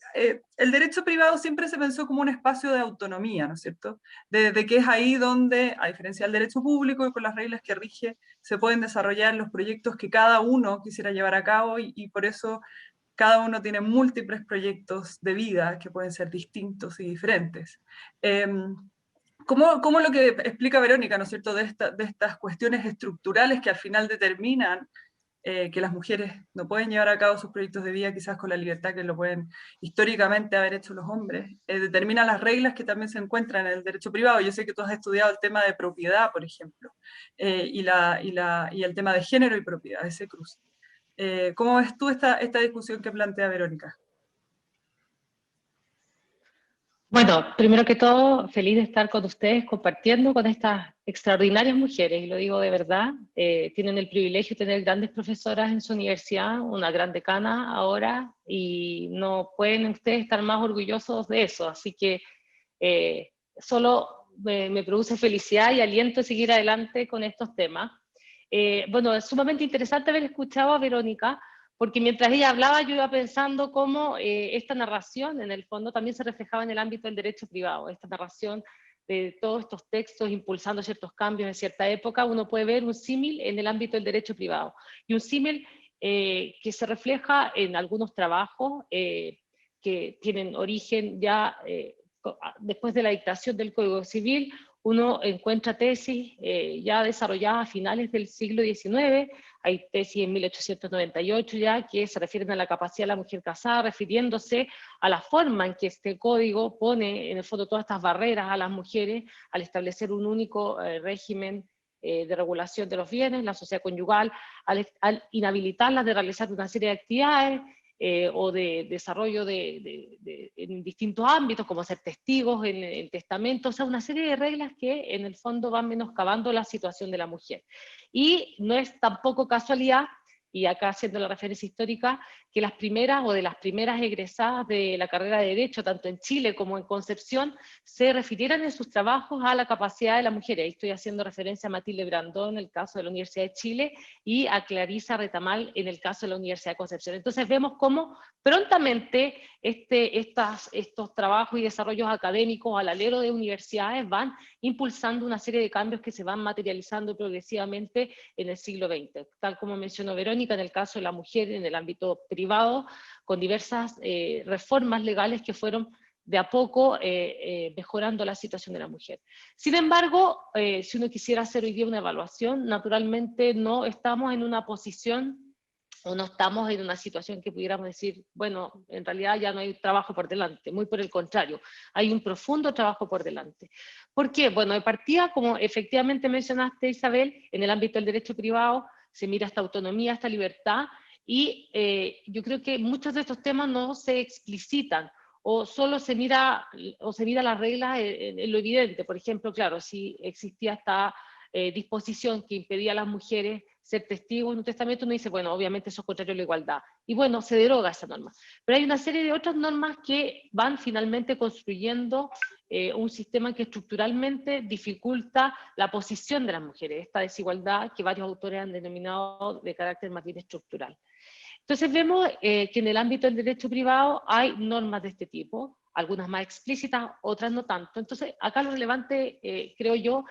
el derecho privado siempre se pensó como un espacio de autonomía, ¿no es cierto? De que es ahí donde, a diferencia del derecho público y con las reglas que rige, se pueden desarrollar los proyectos que cada uno quisiera llevar a cabo y por eso cada uno tiene múltiples proyectos de vida que pueden ser distintos y diferentes. ¿Cómo lo que explica Verónica, ¿no es cierto?, de estas cuestiones estructurales que al final determinan que las mujeres no pueden llevar a cabo sus proyectos de vida quizás con la libertad que lo pueden históricamente haber hecho los hombres, determina las reglas que también se encuentran en el derecho privado? Yo sé que tú has estudiado el tema de propiedad, por ejemplo, y el tema de género y propiedad, ese cruce. ¿Cómo ves tú esta discusión que plantea Verónica? Bueno, primero que todo, feliz de estar con ustedes compartiendo con estas extraordinarias mujeres, y lo digo de verdad, tienen el privilegio de tener grandes profesoras en su universidad, una gran decana ahora, y no pueden ustedes estar más orgullosos de eso, así que solo me produce felicidad y aliento a seguir adelante con estos temas. Bueno, es sumamente interesante haber escuchado a Verónica, porque mientras ella hablaba yo iba pensando cómo esta narración en el fondo también se reflejaba en el ámbito del derecho privado, esta narración de todos estos textos impulsando ciertos cambios en cierta época. Uno puede ver un símil en el ámbito del derecho privado, y un símil que se refleja en algunos trabajos que tienen origen ya después de la dictación del Código Civil. Uno encuentra tesis ya desarrolladas a finales del siglo XIX, hay tesis en 1898 ya que se refieren a la capacidad de la mujer casada, refiriéndose a la forma en que este código pone en el fondo todas estas barreras a las mujeres al establecer un único régimen de regulación de los bienes, la sociedad conyugal, al inhabilitarlas de realizar una serie de actividades, o de desarrollo en distintos ámbitos, como ser testigos en el testamento, o sea, una serie de reglas que en el fondo van menoscabando la situación de la mujer. Y no es tampoco casualidad, y acá haciendo la referencia histórica, que las primeras o de las primeras egresadas de la carrera de Derecho, tanto en Chile como en Concepción, se refirieran en sus trabajos a la capacidad de la mujer. Ahí estoy haciendo referencia a Matilde Brandón en el caso de la Universidad de Chile y a Clarisa Retamal en el caso de la Universidad de Concepción. Entonces vemos cómo prontamente estos trabajos y desarrollos académicos al alero de universidades van impulsando una serie de cambios que se van materializando progresivamente en el siglo XX. Tal como mencionó Verónica, en el caso de la mujer en el ámbito privado, con diversas reformas legales que fueron de a poco mejorando la situación de la mujer. Sin embargo, si uno quisiera hacer hoy día una evaluación, naturalmente no estamos en una posición o no estamos en una situación que pudiéramos decir, bueno, en realidad ya no hay trabajo por delante, muy por el contrario, hay un profundo trabajo por delante. ¿Por qué? Bueno, de partida, como efectivamente mencionaste, Isabel, en el ámbito del derecho privado se mira esta autonomía, esta libertad, y yo creo que muchos de estos temas no se explicitan, o solo se mira las reglas en lo evidente. Por ejemplo, claro, si existía esta disposición que impedía a las mujeres ser testigos en un testamento, uno dice, bueno, obviamente eso es contrario a la igualdad. Y bueno, se deroga esa norma. Pero hay una serie de otras normas que van finalmente construyendo un sistema que estructuralmente dificulta la posición de las mujeres, esta desigualdad que varios autores han denominado de carácter más bien estructural. Entonces vemos que en el ámbito del derecho privado hay normas de este tipo, algunas más explícitas, otras no tanto. Entonces acá lo relevante, creo yo,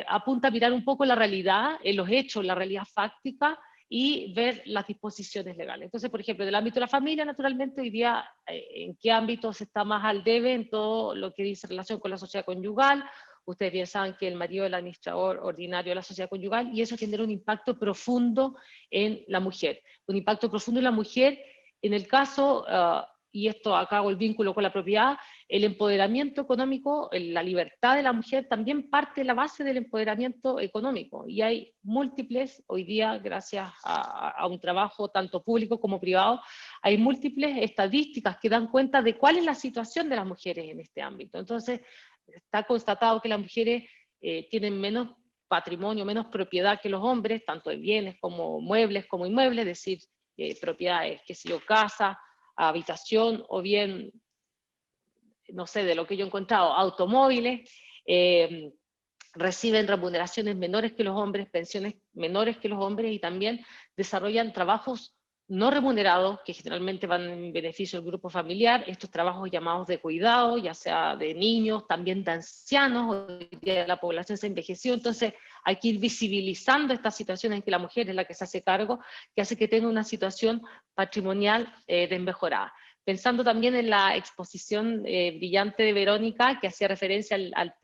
apunta a mirar un poco la realidad, los hechos, la realidad fáctica, y ver las disposiciones legales. Entonces, por ejemplo, del ámbito de la familia, naturalmente, hoy día, ¿en qué ámbito se está más al debe? En todo lo que dice relación con la sociedad conyugal. Ustedes bien saben que el marido es el administrador ordinario de la sociedad conyugal, y eso genera un impacto profundo en la mujer. Un impacto profundo en la mujer, en el caso, y esto acá hago el vínculo con la propiedad, el empoderamiento económico, la libertad de la mujer también parte de la base del empoderamiento económico, y hay múltiples, hoy día, gracias a un trabajo tanto público como privado, hay múltiples estadísticas que dan cuenta de cuál es la situación de las mujeres en este ámbito. Entonces, está constatado que las mujeres tienen menos patrimonio, menos propiedad que los hombres, tanto de bienes como muebles como inmuebles, es decir, propiedades, qué sé yo, casa, habitación o bien, no sé, de lo que yo he encontrado, automóviles, reciben remuneraciones menores que los hombres, pensiones menores que los hombres, y también desarrollan trabajos no remunerados, que generalmente van en beneficio del grupo familiar, estos trabajos llamados de cuidado, ya sea de niños, también de ancianos. Hoy día la población se envejeció, entonces hay que ir visibilizando estas situaciones en que la mujer es la que se hace cargo, que hace que tenga una situación patrimonial desmejorada. Pensando también en la exposición brillante de Verónica, que hacía referencia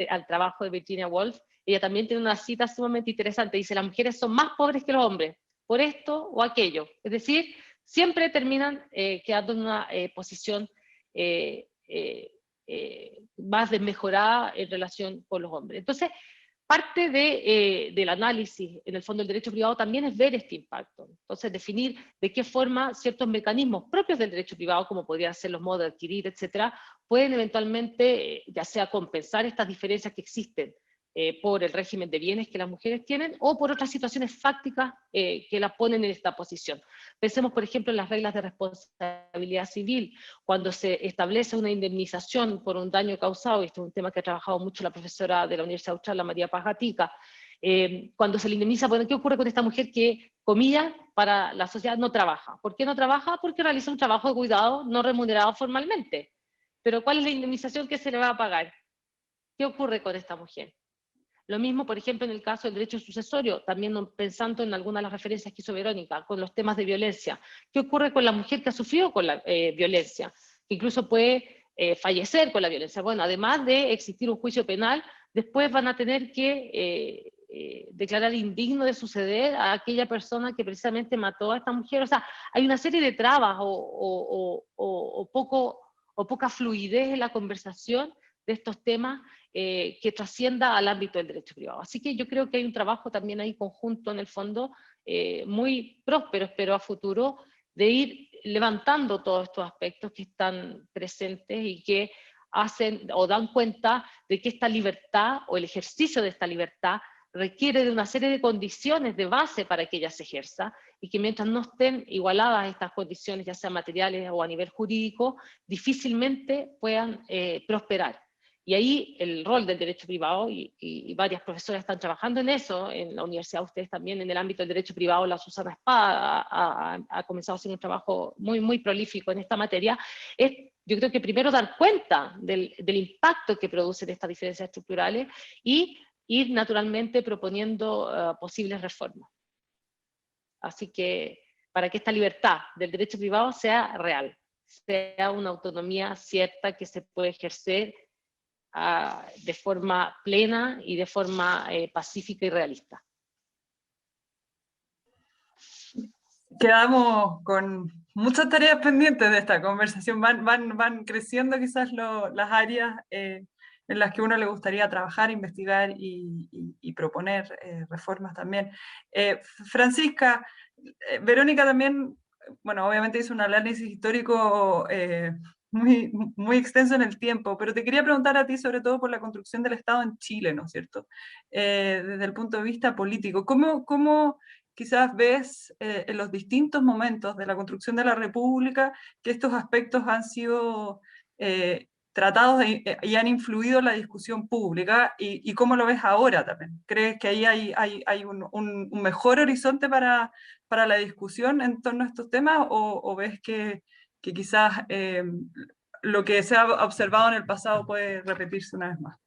al trabajo de Virginia Woolf, ella también tiene una cita sumamente interesante, dice: las mujeres son más pobres que los hombres, por esto o aquello. Es decir, siempre terminan quedando en una posición más desmejorada en relación con los hombres. Entonces, parte del análisis, en el fondo, del derecho privado también es ver este impacto. Entonces, definir de qué forma ciertos mecanismos propios del derecho privado, como podrían ser los modos de adquirir, etcétera, pueden eventualmente, ya sea compensar estas diferencias que existen por el régimen de bienes que las mujeres tienen, o por otras situaciones fácticas que las ponen en esta posición. Pensemos, por ejemplo, en las reglas de responsabilidad civil, cuando se establece una indemnización por un daño causado, y esto es un tema que ha trabajado mucho la profesora de la Universidad Austral, la María Paz Gatica, cuando se le indemniza, bueno, ¿qué ocurre con esta mujer que, comillas, para la sociedad no trabaja? ¿Por qué no trabaja? Porque realiza un trabajo de cuidado no remunerado formalmente. Pero ¿cuál es la indemnización que se le va a pagar? ¿Qué ocurre con esta mujer? Lo mismo, por ejemplo, en el caso del derecho sucesorio, también pensando en algunas de las referencias que hizo Verónica, con los temas de violencia. ¿Qué ocurre con la mujer que ha sufrido con la violencia? Que incluso puede fallecer con la violencia. Bueno, además de existir un juicio penal, después van a tener que declarar indigno de suceder a aquella persona que precisamente mató a esta mujer. O sea, hay una serie de trabas o poca fluidez en la conversación de estos temas que trascienda al ámbito del derecho privado. Así que yo creo que hay un trabajo también ahí conjunto, en el fondo, muy próspero, espero a futuro, de ir levantando todos estos aspectos que están presentes y que hacen o dan cuenta de que esta libertad o el ejercicio de esta libertad requiere de una serie de condiciones de base para que ella se ejerza, y que mientras no estén igualadas estas condiciones, ya sean materiales o a nivel jurídico, difícilmente puedan prosperar. Y ahí el rol del derecho privado, y varias profesoras están trabajando en eso, en la universidad ustedes también, en el ámbito del derecho privado, la Susana Espada ha comenzado a hacer un trabajo muy, muy prolífico en esta materia, es, yo creo que primero dar cuenta del impacto que producen estas diferencias estructurales y ir naturalmente proponiendo posibles reformas. Así que para que esta libertad del derecho privado sea real, sea una autonomía cierta que se puede ejercer de forma plena y de forma pacífica y realista. Quedamos con muchas tareas pendientes de esta conversación. Van creciendo quizás las áreas en las que uno le gustaría trabajar, investigar y proponer reformas también. Francisca, Verónica también, bueno, obviamente hizo un análisis histórico muy extenso en el tiempo, pero te quería preguntar a ti sobre todo por la construcción del Estado en Chile, ¿no es cierto? Desde el punto de vista político, ¿cómo quizás ves en los distintos momentos de la construcción de la República que estos aspectos han sido tratados y han influido en la discusión pública, y cómo lo ves ahora también? ¿Crees que ahí hay un mejor horizonte para la discusión en torno a estos temas, o ves que quizás lo que se ha observado en el pasado puede repetirse una vez más?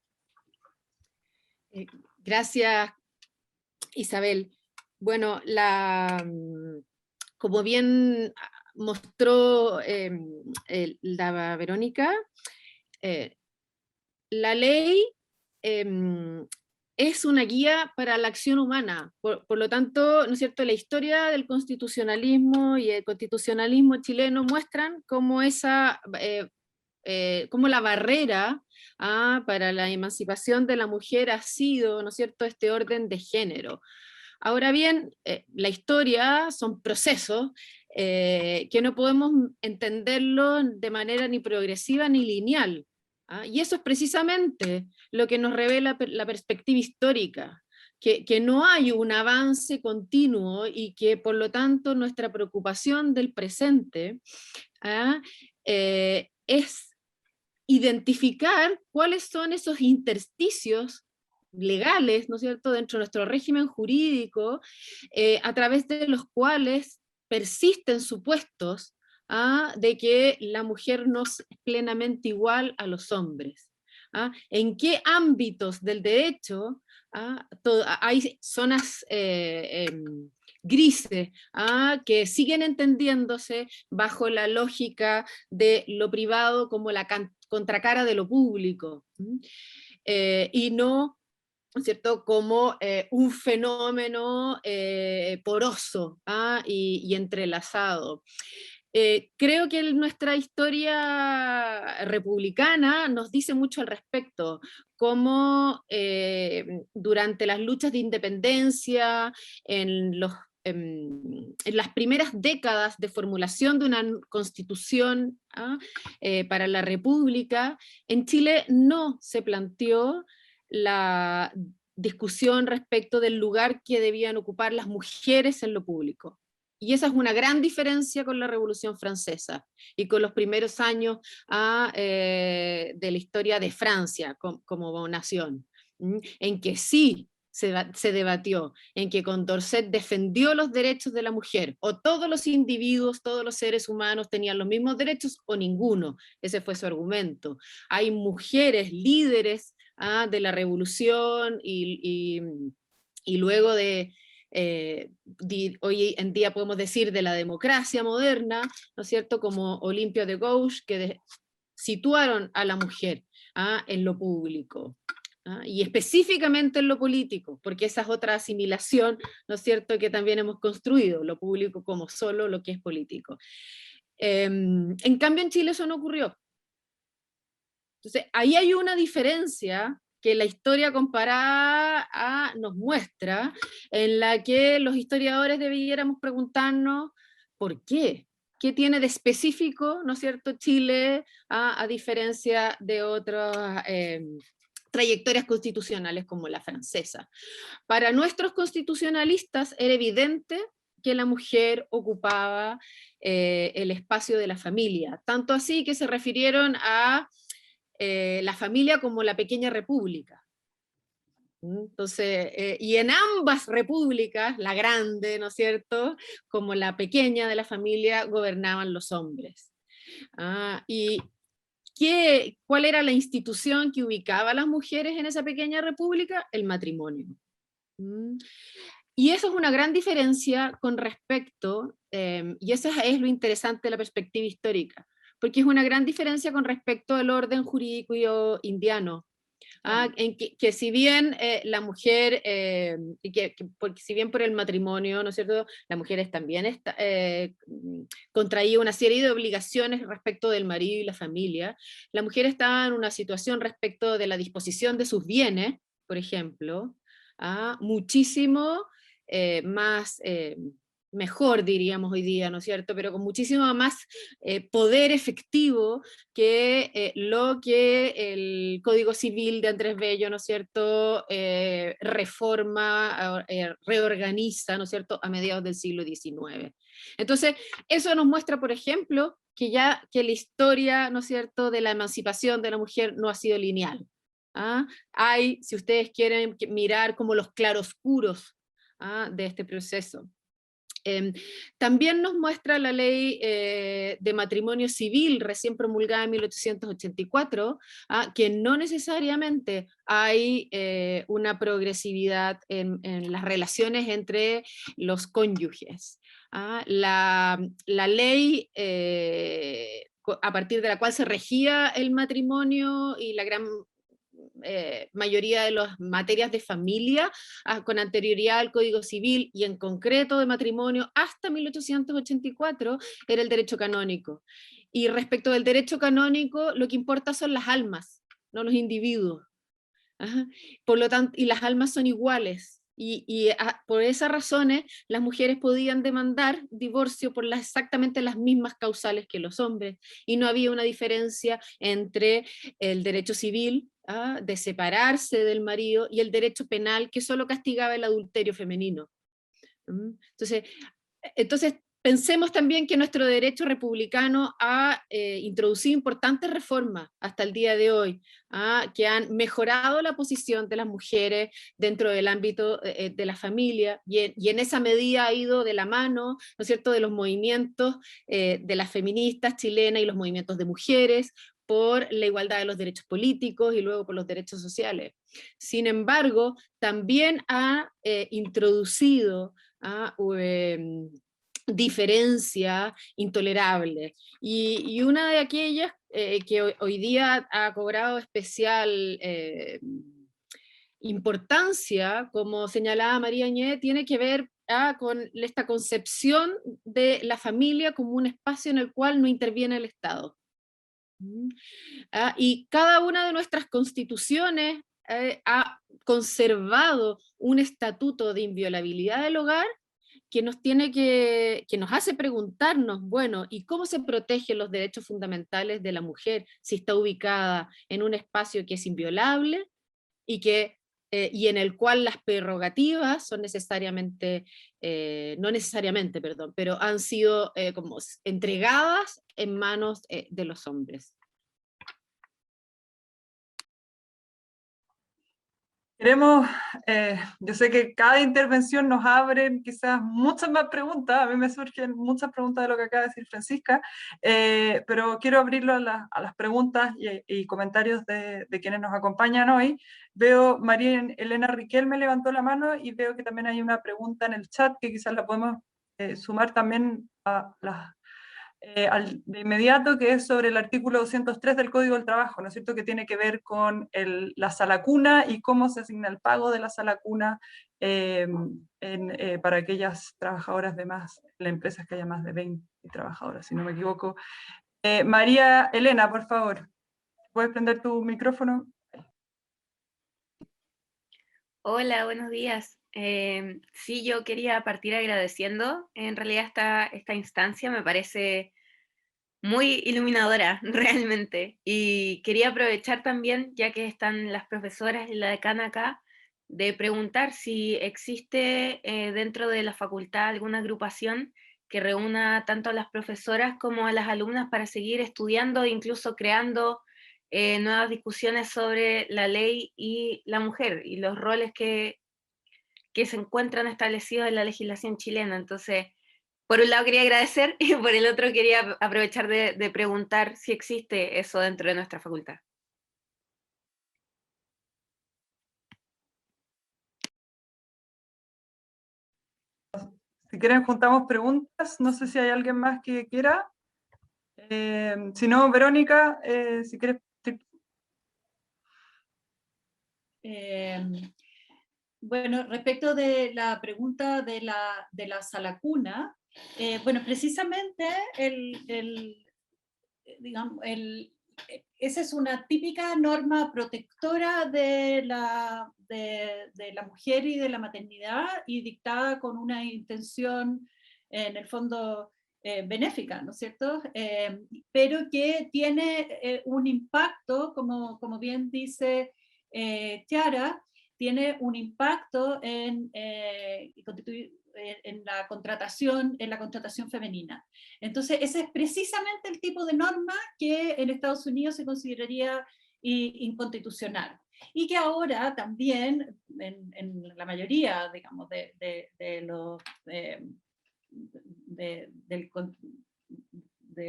Gracias, Isabel. Bueno, como bien mostró la Verónica, la ley es una guía para la acción humana. Por lo tanto, ¿no es cierto?, la historia del constitucionalismo y el constitucionalismo chileno muestran cómo cómo la barrera para la emancipación de la mujer ha sido, ¿no es cierto?, este orden de género. Ahora bien, la historia son procesos que no podemos entenderlo de manera ni progresiva ni lineal. Y eso es precisamente lo que nos revela la perspectiva histórica. que no hay un avance continuo y que por lo tanto nuestra preocupación del presente es identificar cuáles son esos intersticios legales, ¿no es cierto?, dentro de nuestro régimen jurídico, a través de los cuales persisten supuestos de que la mujer no es plenamente igual a los hombres. ¿En qué ámbitos del derecho hay zonas grises que siguen entendiéndose bajo la lógica de lo privado como la contracara de lo público, y no, ¿no es cierto?, como un fenómeno poroso y entrelazado. Creo que nuestra historia republicana nos dice mucho al respecto, cómo durante las luchas de independencia, en las primeras décadas de formulación de una constitución para la República, en Chile no se planteó la discusión respecto del lugar que debían ocupar las mujeres en lo público. Y esa es una gran diferencia con la Revolución Francesa y con los primeros años de la historia de Francia como nación, en que sí se debatió, en que Condorcet defendió los derechos de la mujer, o todos los individuos, todos los seres humanos tenían los mismos derechos o ninguno. Ese fue su argumento. Hay mujeres líderes de la revolución y luego de hoy en día podemos decir de la democracia moderna, ¿no es cierto?, como Olympia de Gouges, que situaron a la mujer en lo público. Y específicamente en lo político, porque esa es otra asimilación, ¿no es cierto?, que también hemos construido, lo público como solo lo que es político. En cambio en Chile eso no ocurrió. Entonces ahí hay una diferencia que la historia comparada nos muestra, en la que los historiadores debiéramos preguntarnos ¿por qué? ¿Qué tiene de específico, ¿no es cierto?, Chile a diferencia de otras trayectorias constitucionales como la francesa? Para nuestros constitucionalistas era evidente que la mujer ocupaba el espacio de la familia, tanto así que se refirieron a la familia como la pequeña república. Entonces, y en ambas repúblicas, la grande, ¿no es cierto?, como la pequeña de la familia, gobernaban los hombres. ¿Y cuál era la institución que ubicaba a las mujeres en esa pequeña república? El matrimonio. Y eso es una gran diferencia con respecto, y eso es lo interesante de la perspectiva histórica, porque es una gran diferencia con respecto al orden jurídico indiano, en que si bien la mujer, porque si bien por el matrimonio, ¿no es cierto?, las mujeres también contraía una serie de obligaciones respecto del marido y la familia, la mujer estaba en una situación respecto de la disposición de sus bienes, por ejemplo, muchísimo más mejor, diríamos hoy día, ¿no es cierto?, pero con muchísimo más poder efectivo que lo que el Código Civil de Andrés Bello, ¿no es cierto?, reforma, reorganiza, ¿no es cierto?, a mediados del siglo XIX. Entonces, eso nos muestra, por ejemplo, que la historia, ¿no es cierto?, de la emancipación de la mujer no ha sido lineal. Hay, si ustedes quieren mirar como los claroscuros de este proceso. También nos muestra la ley de matrimonio civil recién promulgada en 1884, que no necesariamente hay una progresividad en las relaciones entre los cónyuges. La ley a partir de la cual se regía el matrimonio y la gran mayoría de las materias de familia con anterioridad al Código Civil y en concreto de matrimonio hasta 1884 era el derecho canónico. Y respecto del derecho canónico lo que importa son las almas, no los individuos. Por lo tanto, y las almas son iguales. Y por esas razones las mujeres podían demandar divorcio por exactamente las mismas causales que los hombres, y no había una diferencia entre el derecho civil de separarse del marido, y el derecho penal que solo castigaba el adulterio femenino. Entonces, pensemos también que nuestro derecho republicano ha introducido importantes reformas hasta el día de hoy, que han mejorado la posición de las mujeres dentro del ámbito de la familia, y en esa medida ha ido de la mano, ¿no es cierto?, de los movimientos de las feministas chilenas y los movimientos de mujeres por la igualdad de los derechos políticos y luego por los derechos sociales. Sin embargo, también ha introducido diferencia intolerable. Y una de aquellas que hoy día ha cobrado especial importancia, como señalaba María Añé, tiene que ver con esta concepción de la familia como un espacio en el cual no interviene el Estado. Y cada una de nuestras constituciones ha conservado un estatuto de inviolabilidad del hogar que nos hace preguntarnos, bueno, ¿y cómo se protegen los derechos fundamentales de la mujer si está ubicada en un espacio que es inviolable y en el cual las prerrogativas son no necesariamente, perdón, pero han sido como entregadas en manos de los hombres? Queremos, yo sé que cada intervención nos abre quizás muchas más preguntas, a mí me surgen muchas preguntas de lo que acaba de decir Francisca, pero quiero abrirlo a las preguntas y comentarios de quienes nos acompañan hoy. Veo María Elena Riquelme levantó la mano y veo que también hay una pregunta en el chat que quizás la podemos sumar también a las de inmediato, que es sobre el artículo 203 del Código del Trabajo, ¿no es cierto?, que tiene que ver con la sala cuna y cómo se asigna el pago de la sala cuna para aquellas trabajadoras de más, las empresas que haya más de 20 trabajadoras, si no me equivoco. María Elena, por favor, ¿puedes prender tu micrófono? Hola, buenos días. Sí, yo quería partir agradeciendo en realidad esta instancia, me parece muy iluminadora realmente. Y quería aprovechar también, ya que están las profesoras y la decana acá, de preguntar si existe dentro de la facultad alguna agrupación que reúna tanto a las profesoras como a las alumnas para seguir estudiando e incluso creando nuevas discusiones sobre la ley y la mujer y los roles que se encuentran establecidos en la legislación chilena. Entonces, por un lado quería agradecer y por el otro quería aprovechar de preguntar si existe eso dentro de nuestra facultad. Si quieren juntamos preguntas, no sé si hay alguien más que quiera. Si no, Verónica, si quieres... Bueno, respecto de la pregunta de la sala cuna, bueno, precisamente digamos, esa es una típica norma protectora de la mujer y de la maternidad, y dictada con una intención, en el fondo, benéfica, ¿no es cierto? Pero que tiene un impacto, como bien dice Chiara, tiene un impacto en la contratación femenina. Entonces, ese es precisamente el tipo de norma que en Estados Unidos se consideraría inconstitucional, y que ahora también en la mayoría, digamos, de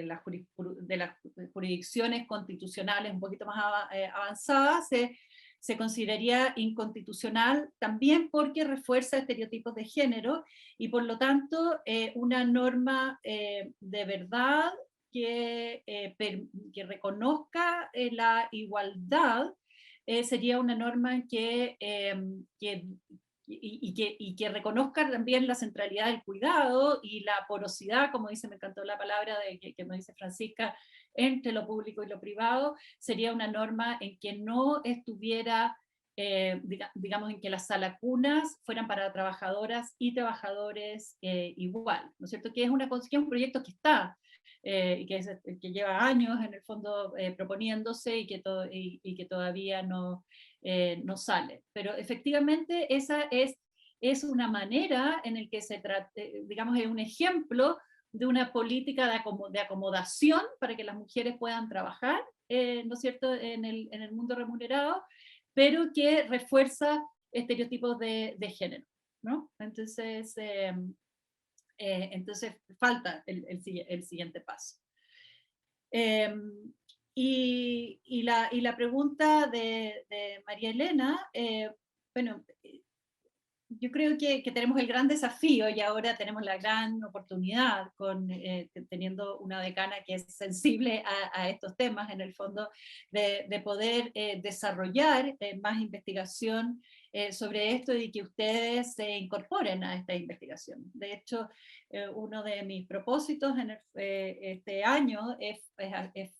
las jurisdicciones constitucionales un poquito más avanzadas, se consideraría inconstitucional también porque refuerza estereotipos de género, y por lo tanto una norma de verdad que reconozca la igualdad sería una norma que reconozca también la centralidad del cuidado y la porosidad, como dice, me encantó la palabra que me dice Francisca, entre lo público y lo privado. Sería una norma en que no estuviera digamos, en que las salacunas fueran para trabajadoras y trabajadores igual, ¿no es cierto? Que es un proyecto que está, que lleva años en el fondo proponiéndose y que todavía no sale. Pero efectivamente esa es una manera en la que se trata, digamos, es un ejemplo de una política de acomodación para que las mujeres puedan trabajar, ¿no es cierto?, en el mundo remunerado, pero que refuerza estereotipos de género, ¿no? Entonces, entonces falta el siguiente paso. Y la pregunta de María Elena, bueno, yo creo que tenemos el gran desafío y ahora tenemos la gran oportunidad teniendo una decana que es sensible a estos temas, en el fondo, de poder desarrollar más investigación sobre esto y que ustedes se incorporen a esta investigación. De hecho, uno de mis propósitos este año es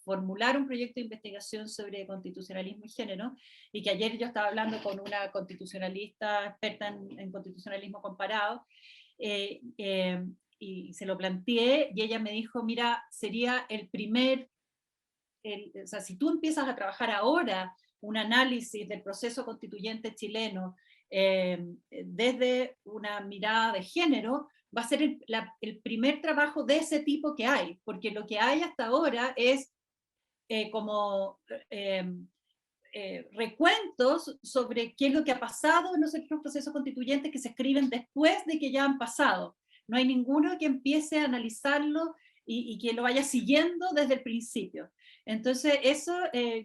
formular un proyecto de investigación sobre constitucionalismo y género, y que ayer yo estaba hablando con una constitucionalista experta en constitucionalismo comparado, y se lo planteé, y ella me dijo, mira, sería o sea, si tú empiezas a trabajar ahora un análisis del proceso constituyente chileno desde una mirada de género, va a ser el primer trabajo de ese tipo que hay, porque lo que hay hasta ahora es como recuentos sobre qué es lo que ha pasado en los procesos constituyentes que se escriben después de que ya han pasado. No hay ninguno que empiece a analizarlo y que lo vaya siguiendo desde el principio. Entonces eso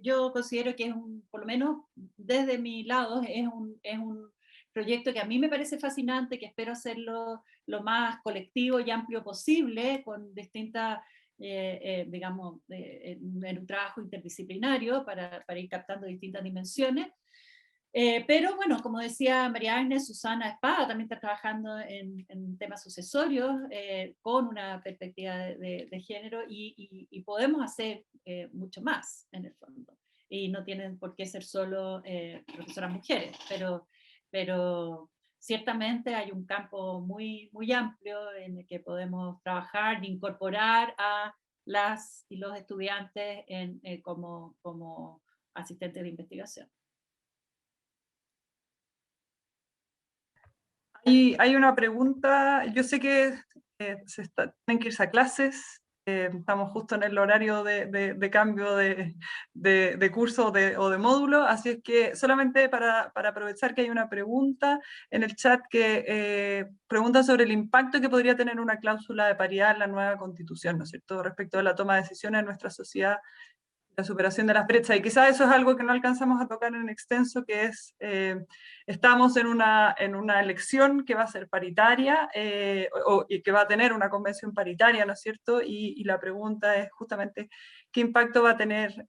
yo considero que es por lo menos desde mi lado, es un proyecto que a mí me parece fascinante, que espero hacerlo lo más colectivo y amplio posible, con distintas, digamos, en un trabajo interdisciplinario para ir captando distintas dimensiones. Pero bueno, como decía María Agnes, Susana Espada también está trabajando en temas sucesorios con una perspectiva de género, y podemos hacer mucho más en el fondo. Y no tienen por qué ser solo profesoras mujeres, pero ciertamente hay un campo muy, muy amplio en el que podemos trabajar, incorporar a las y los estudiantes como asistentes de investigación. Hay una pregunta, yo sé que tienen que irse a clases, estamos justo en el horario de cambio de curso o de módulo, así es que solamente para aprovechar que hay una pregunta en el chat que pregunta sobre el impacto que podría tener una cláusula de paridad en la nueva constitución, ¿no es cierto?, respecto a la toma de decisiones en nuestra sociedad, la superación de las brechas, y quizás eso es algo que no alcanzamos a tocar en extenso, que es, estamos en una elección que va a ser paritaria, y que va a tener una convención paritaria, ¿no es cierto?, y la pregunta es justamente qué impacto va a tener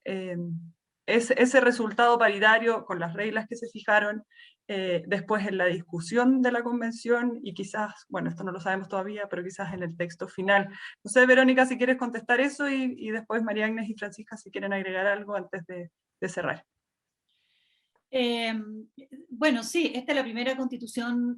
ese resultado paritario con las reglas que se fijaron después en la discusión de la convención, y quizás, bueno, esto no lo sabemos todavía, pero quizás en el texto final. No sé, Verónica, si quieres contestar eso, y después María Agnes y Francisca si quieren agregar algo antes de cerrar. Bueno, sí, esta es la primera constitución,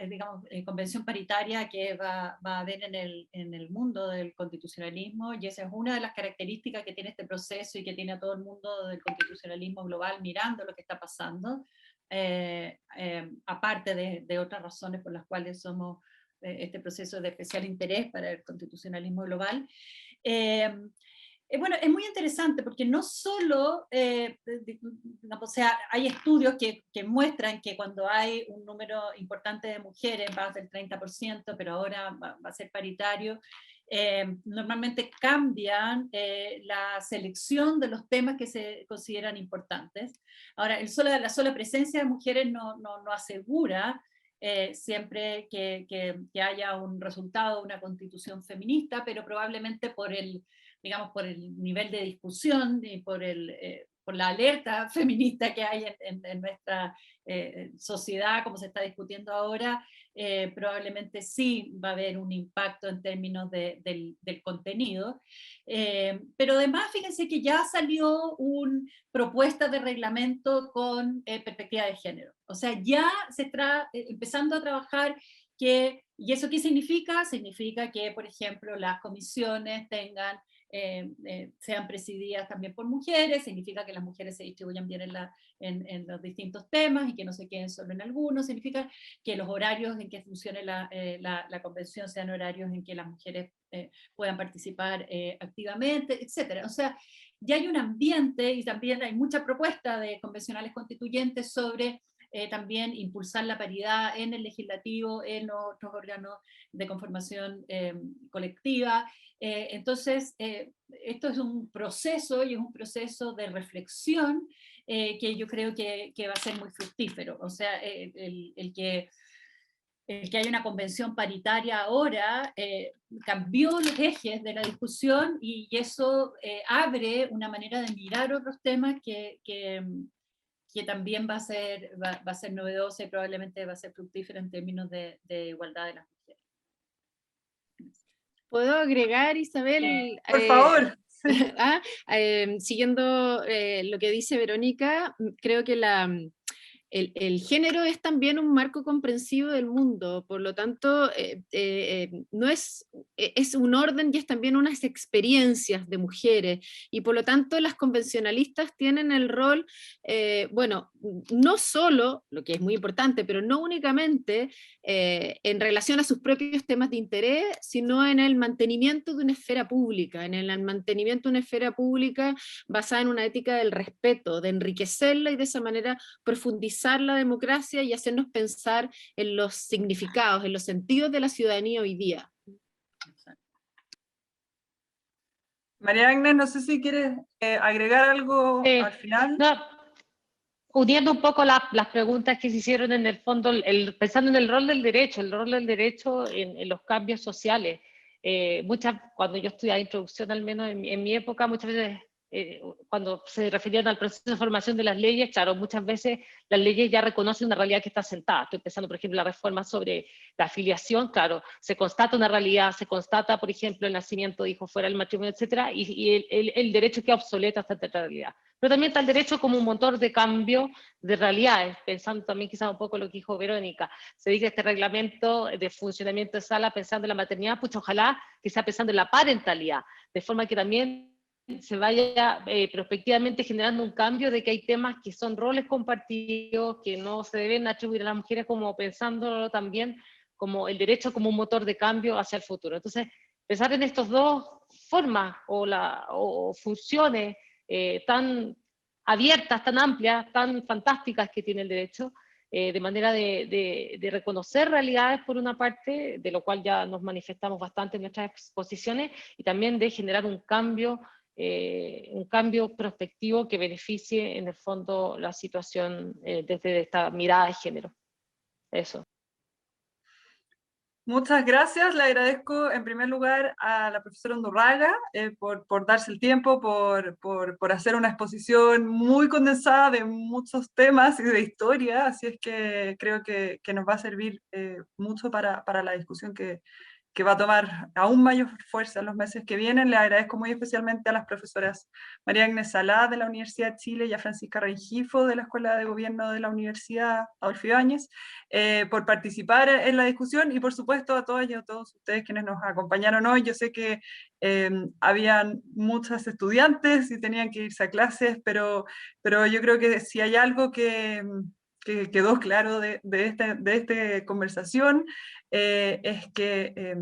digamos, convención paritaria que va a haber en el mundo del constitucionalismo, y esa es una de las características que tiene este proceso y que tiene a todo el mundo del constitucionalismo global mirando lo que está pasando, aparte de otras razones por las cuales somos este proceso de especial interés para el constitucionalismo global. Bueno, es muy interesante porque no solo, o sea, hay estudios que muestran que cuando hay un número importante de mujeres, va a ser 30%, pero ahora va a ser paritario, normalmente cambian la selección de los temas que se consideran importantes. Ahora, la sola presencia de mujeres no asegura siempre que haya un resultado, una constitución feminista, pero probablemente por el nivel de discusión y por la alerta feminista que hay en nuestra sociedad, como se está discutiendo ahora, probablemente sí va a haber un impacto en términos del contenido. Pero además, fíjense que ya salió una propuesta de reglamento con perspectiva de género. O sea, ya se está empezando a trabajar ¿y eso qué significa? Significa que, por ejemplo, las comisiones sean presididas también por mujeres, significa que las mujeres se distribuyan bien en los distintos temas y que no se queden solo en algunos, significa que los horarios en que funcione la convención sean horarios en que las mujeres puedan participar activamente, etc. O sea, ya hay un ambiente y también hay mucha propuesta de convencionales constituyentes sobre también impulsar la paridad en el legislativo, en los otros órganos de conformación colectiva. Entonces, esto es un proceso y es un proceso de reflexión que yo creo que va a ser muy fructífero. O sea, el que haya una convención paritaria ahora cambió los ejes de la discusión y eso abre una manera de mirar otros temas que también va a ser novedosa y probablemente va a ser fructífera en términos de igualdad de las mujeres. ¿Puedo agregar, Isabel? Por favor. Siguiendo lo que dice Verónica, creo que el género es también un marco comprensivo del mundo, por lo tanto, no es un orden y es también unas experiencias de mujeres, y por lo tanto las convencionalistas tienen el rol, bueno, no solo, lo que es muy importante, pero no únicamente en relación a sus propios temas de interés, sino en el mantenimiento de una esfera pública, en el mantenimiento de una esfera pública basada en una ética del respeto, de enriquecerla y de esa manera profundizar la democracia y hacernos pensar en los significados, en los sentidos de la ciudadanía hoy día. María Agnes, no sé si quieres agregar algo al final. No, uniendo un poco las preguntas que se hicieron en el fondo, pensando en el rol del derecho en los cambios sociales. Cuando yo estudiaba introducción, al menos en mi época, muchas veces cuando se referían al proceso de formación de las leyes, claro, muchas veces las leyes ya reconocen una realidad que está sentada. Estoy pensando, por ejemplo, la reforma sobre la afiliación, claro, se constata una realidad, se constata, por ejemplo, el nacimiento de hijos fuera del matrimonio, etcétera, y el derecho queda obsoleto hasta esta realidad. Pero también está el derecho como un motor de cambio de realidades, pensando también quizás un poco lo que dijo Verónica. Se dice este reglamento de funcionamiento de sala pensando en la maternidad, pues ojalá que sea pensando en la parentalidad, de forma que también se vaya prospectivamente generando un cambio de que hay temas que son roles compartidos, que no se deben atribuir a las mujeres, como pensándolo también como el derecho como un motor de cambio hacia el futuro. Entonces, pensar en estas dos formas o funciones tan abiertas, tan amplias, tan fantásticas que tiene el derecho, de manera de reconocer realidades por una parte, de lo cual ya nos manifestamos bastante en nuestras exposiciones, y también de generar un cambio prospectivo que beneficie en el fondo la situación desde esta mirada de género. Eso. Muchas gracias, le agradezco en primer lugar a la profesora Undurraga por darse el tiempo, por hacer una exposición muy condensada de muchos temas y de historia, así es que creo que nos va a servir mucho para la discusión que va a tomar aún mayor fuerza en los meses que vienen. Le agradezco muy especialmente a las profesoras María Agnes Salá de la Universidad de Chile y a Francisca Rengifo de la Escuela de Gobierno de la Universidad Adolfo Ibáñez por participar en la discusión, y por supuesto a todas y a todos ustedes quienes nos acompañaron hoy. Yo sé que habían muchas estudiantes y tenían que irse a clases, pero yo creo que si hay algo que quedó claro de esta conversación, es que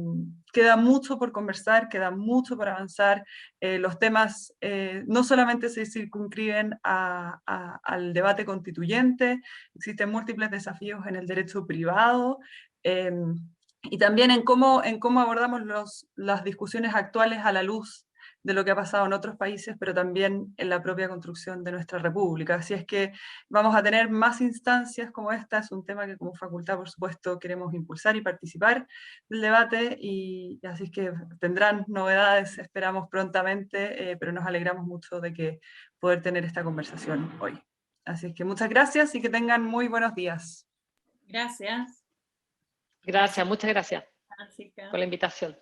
queda mucho por conversar, queda mucho por avanzar. Los temas no solamente se circunscriben al debate constituyente, existen múltiples desafíos en el derecho privado, y también en cómo abordamos las discusiones actuales a la luz de lo que ha pasado en otros países, pero también en la propia construcción de nuestra república. Así es que vamos a tener más instancias como esta. Es un tema que como facultad, por supuesto, queremos impulsar y participar del debate, y así es que tendrán novedades, esperamos prontamente, pero nos alegramos mucho de que poder tener esta conversación hoy. Así es que muchas gracias y que tengan muy buenos días. Gracias. Gracias, muchas gracias Jessica. por la invitación.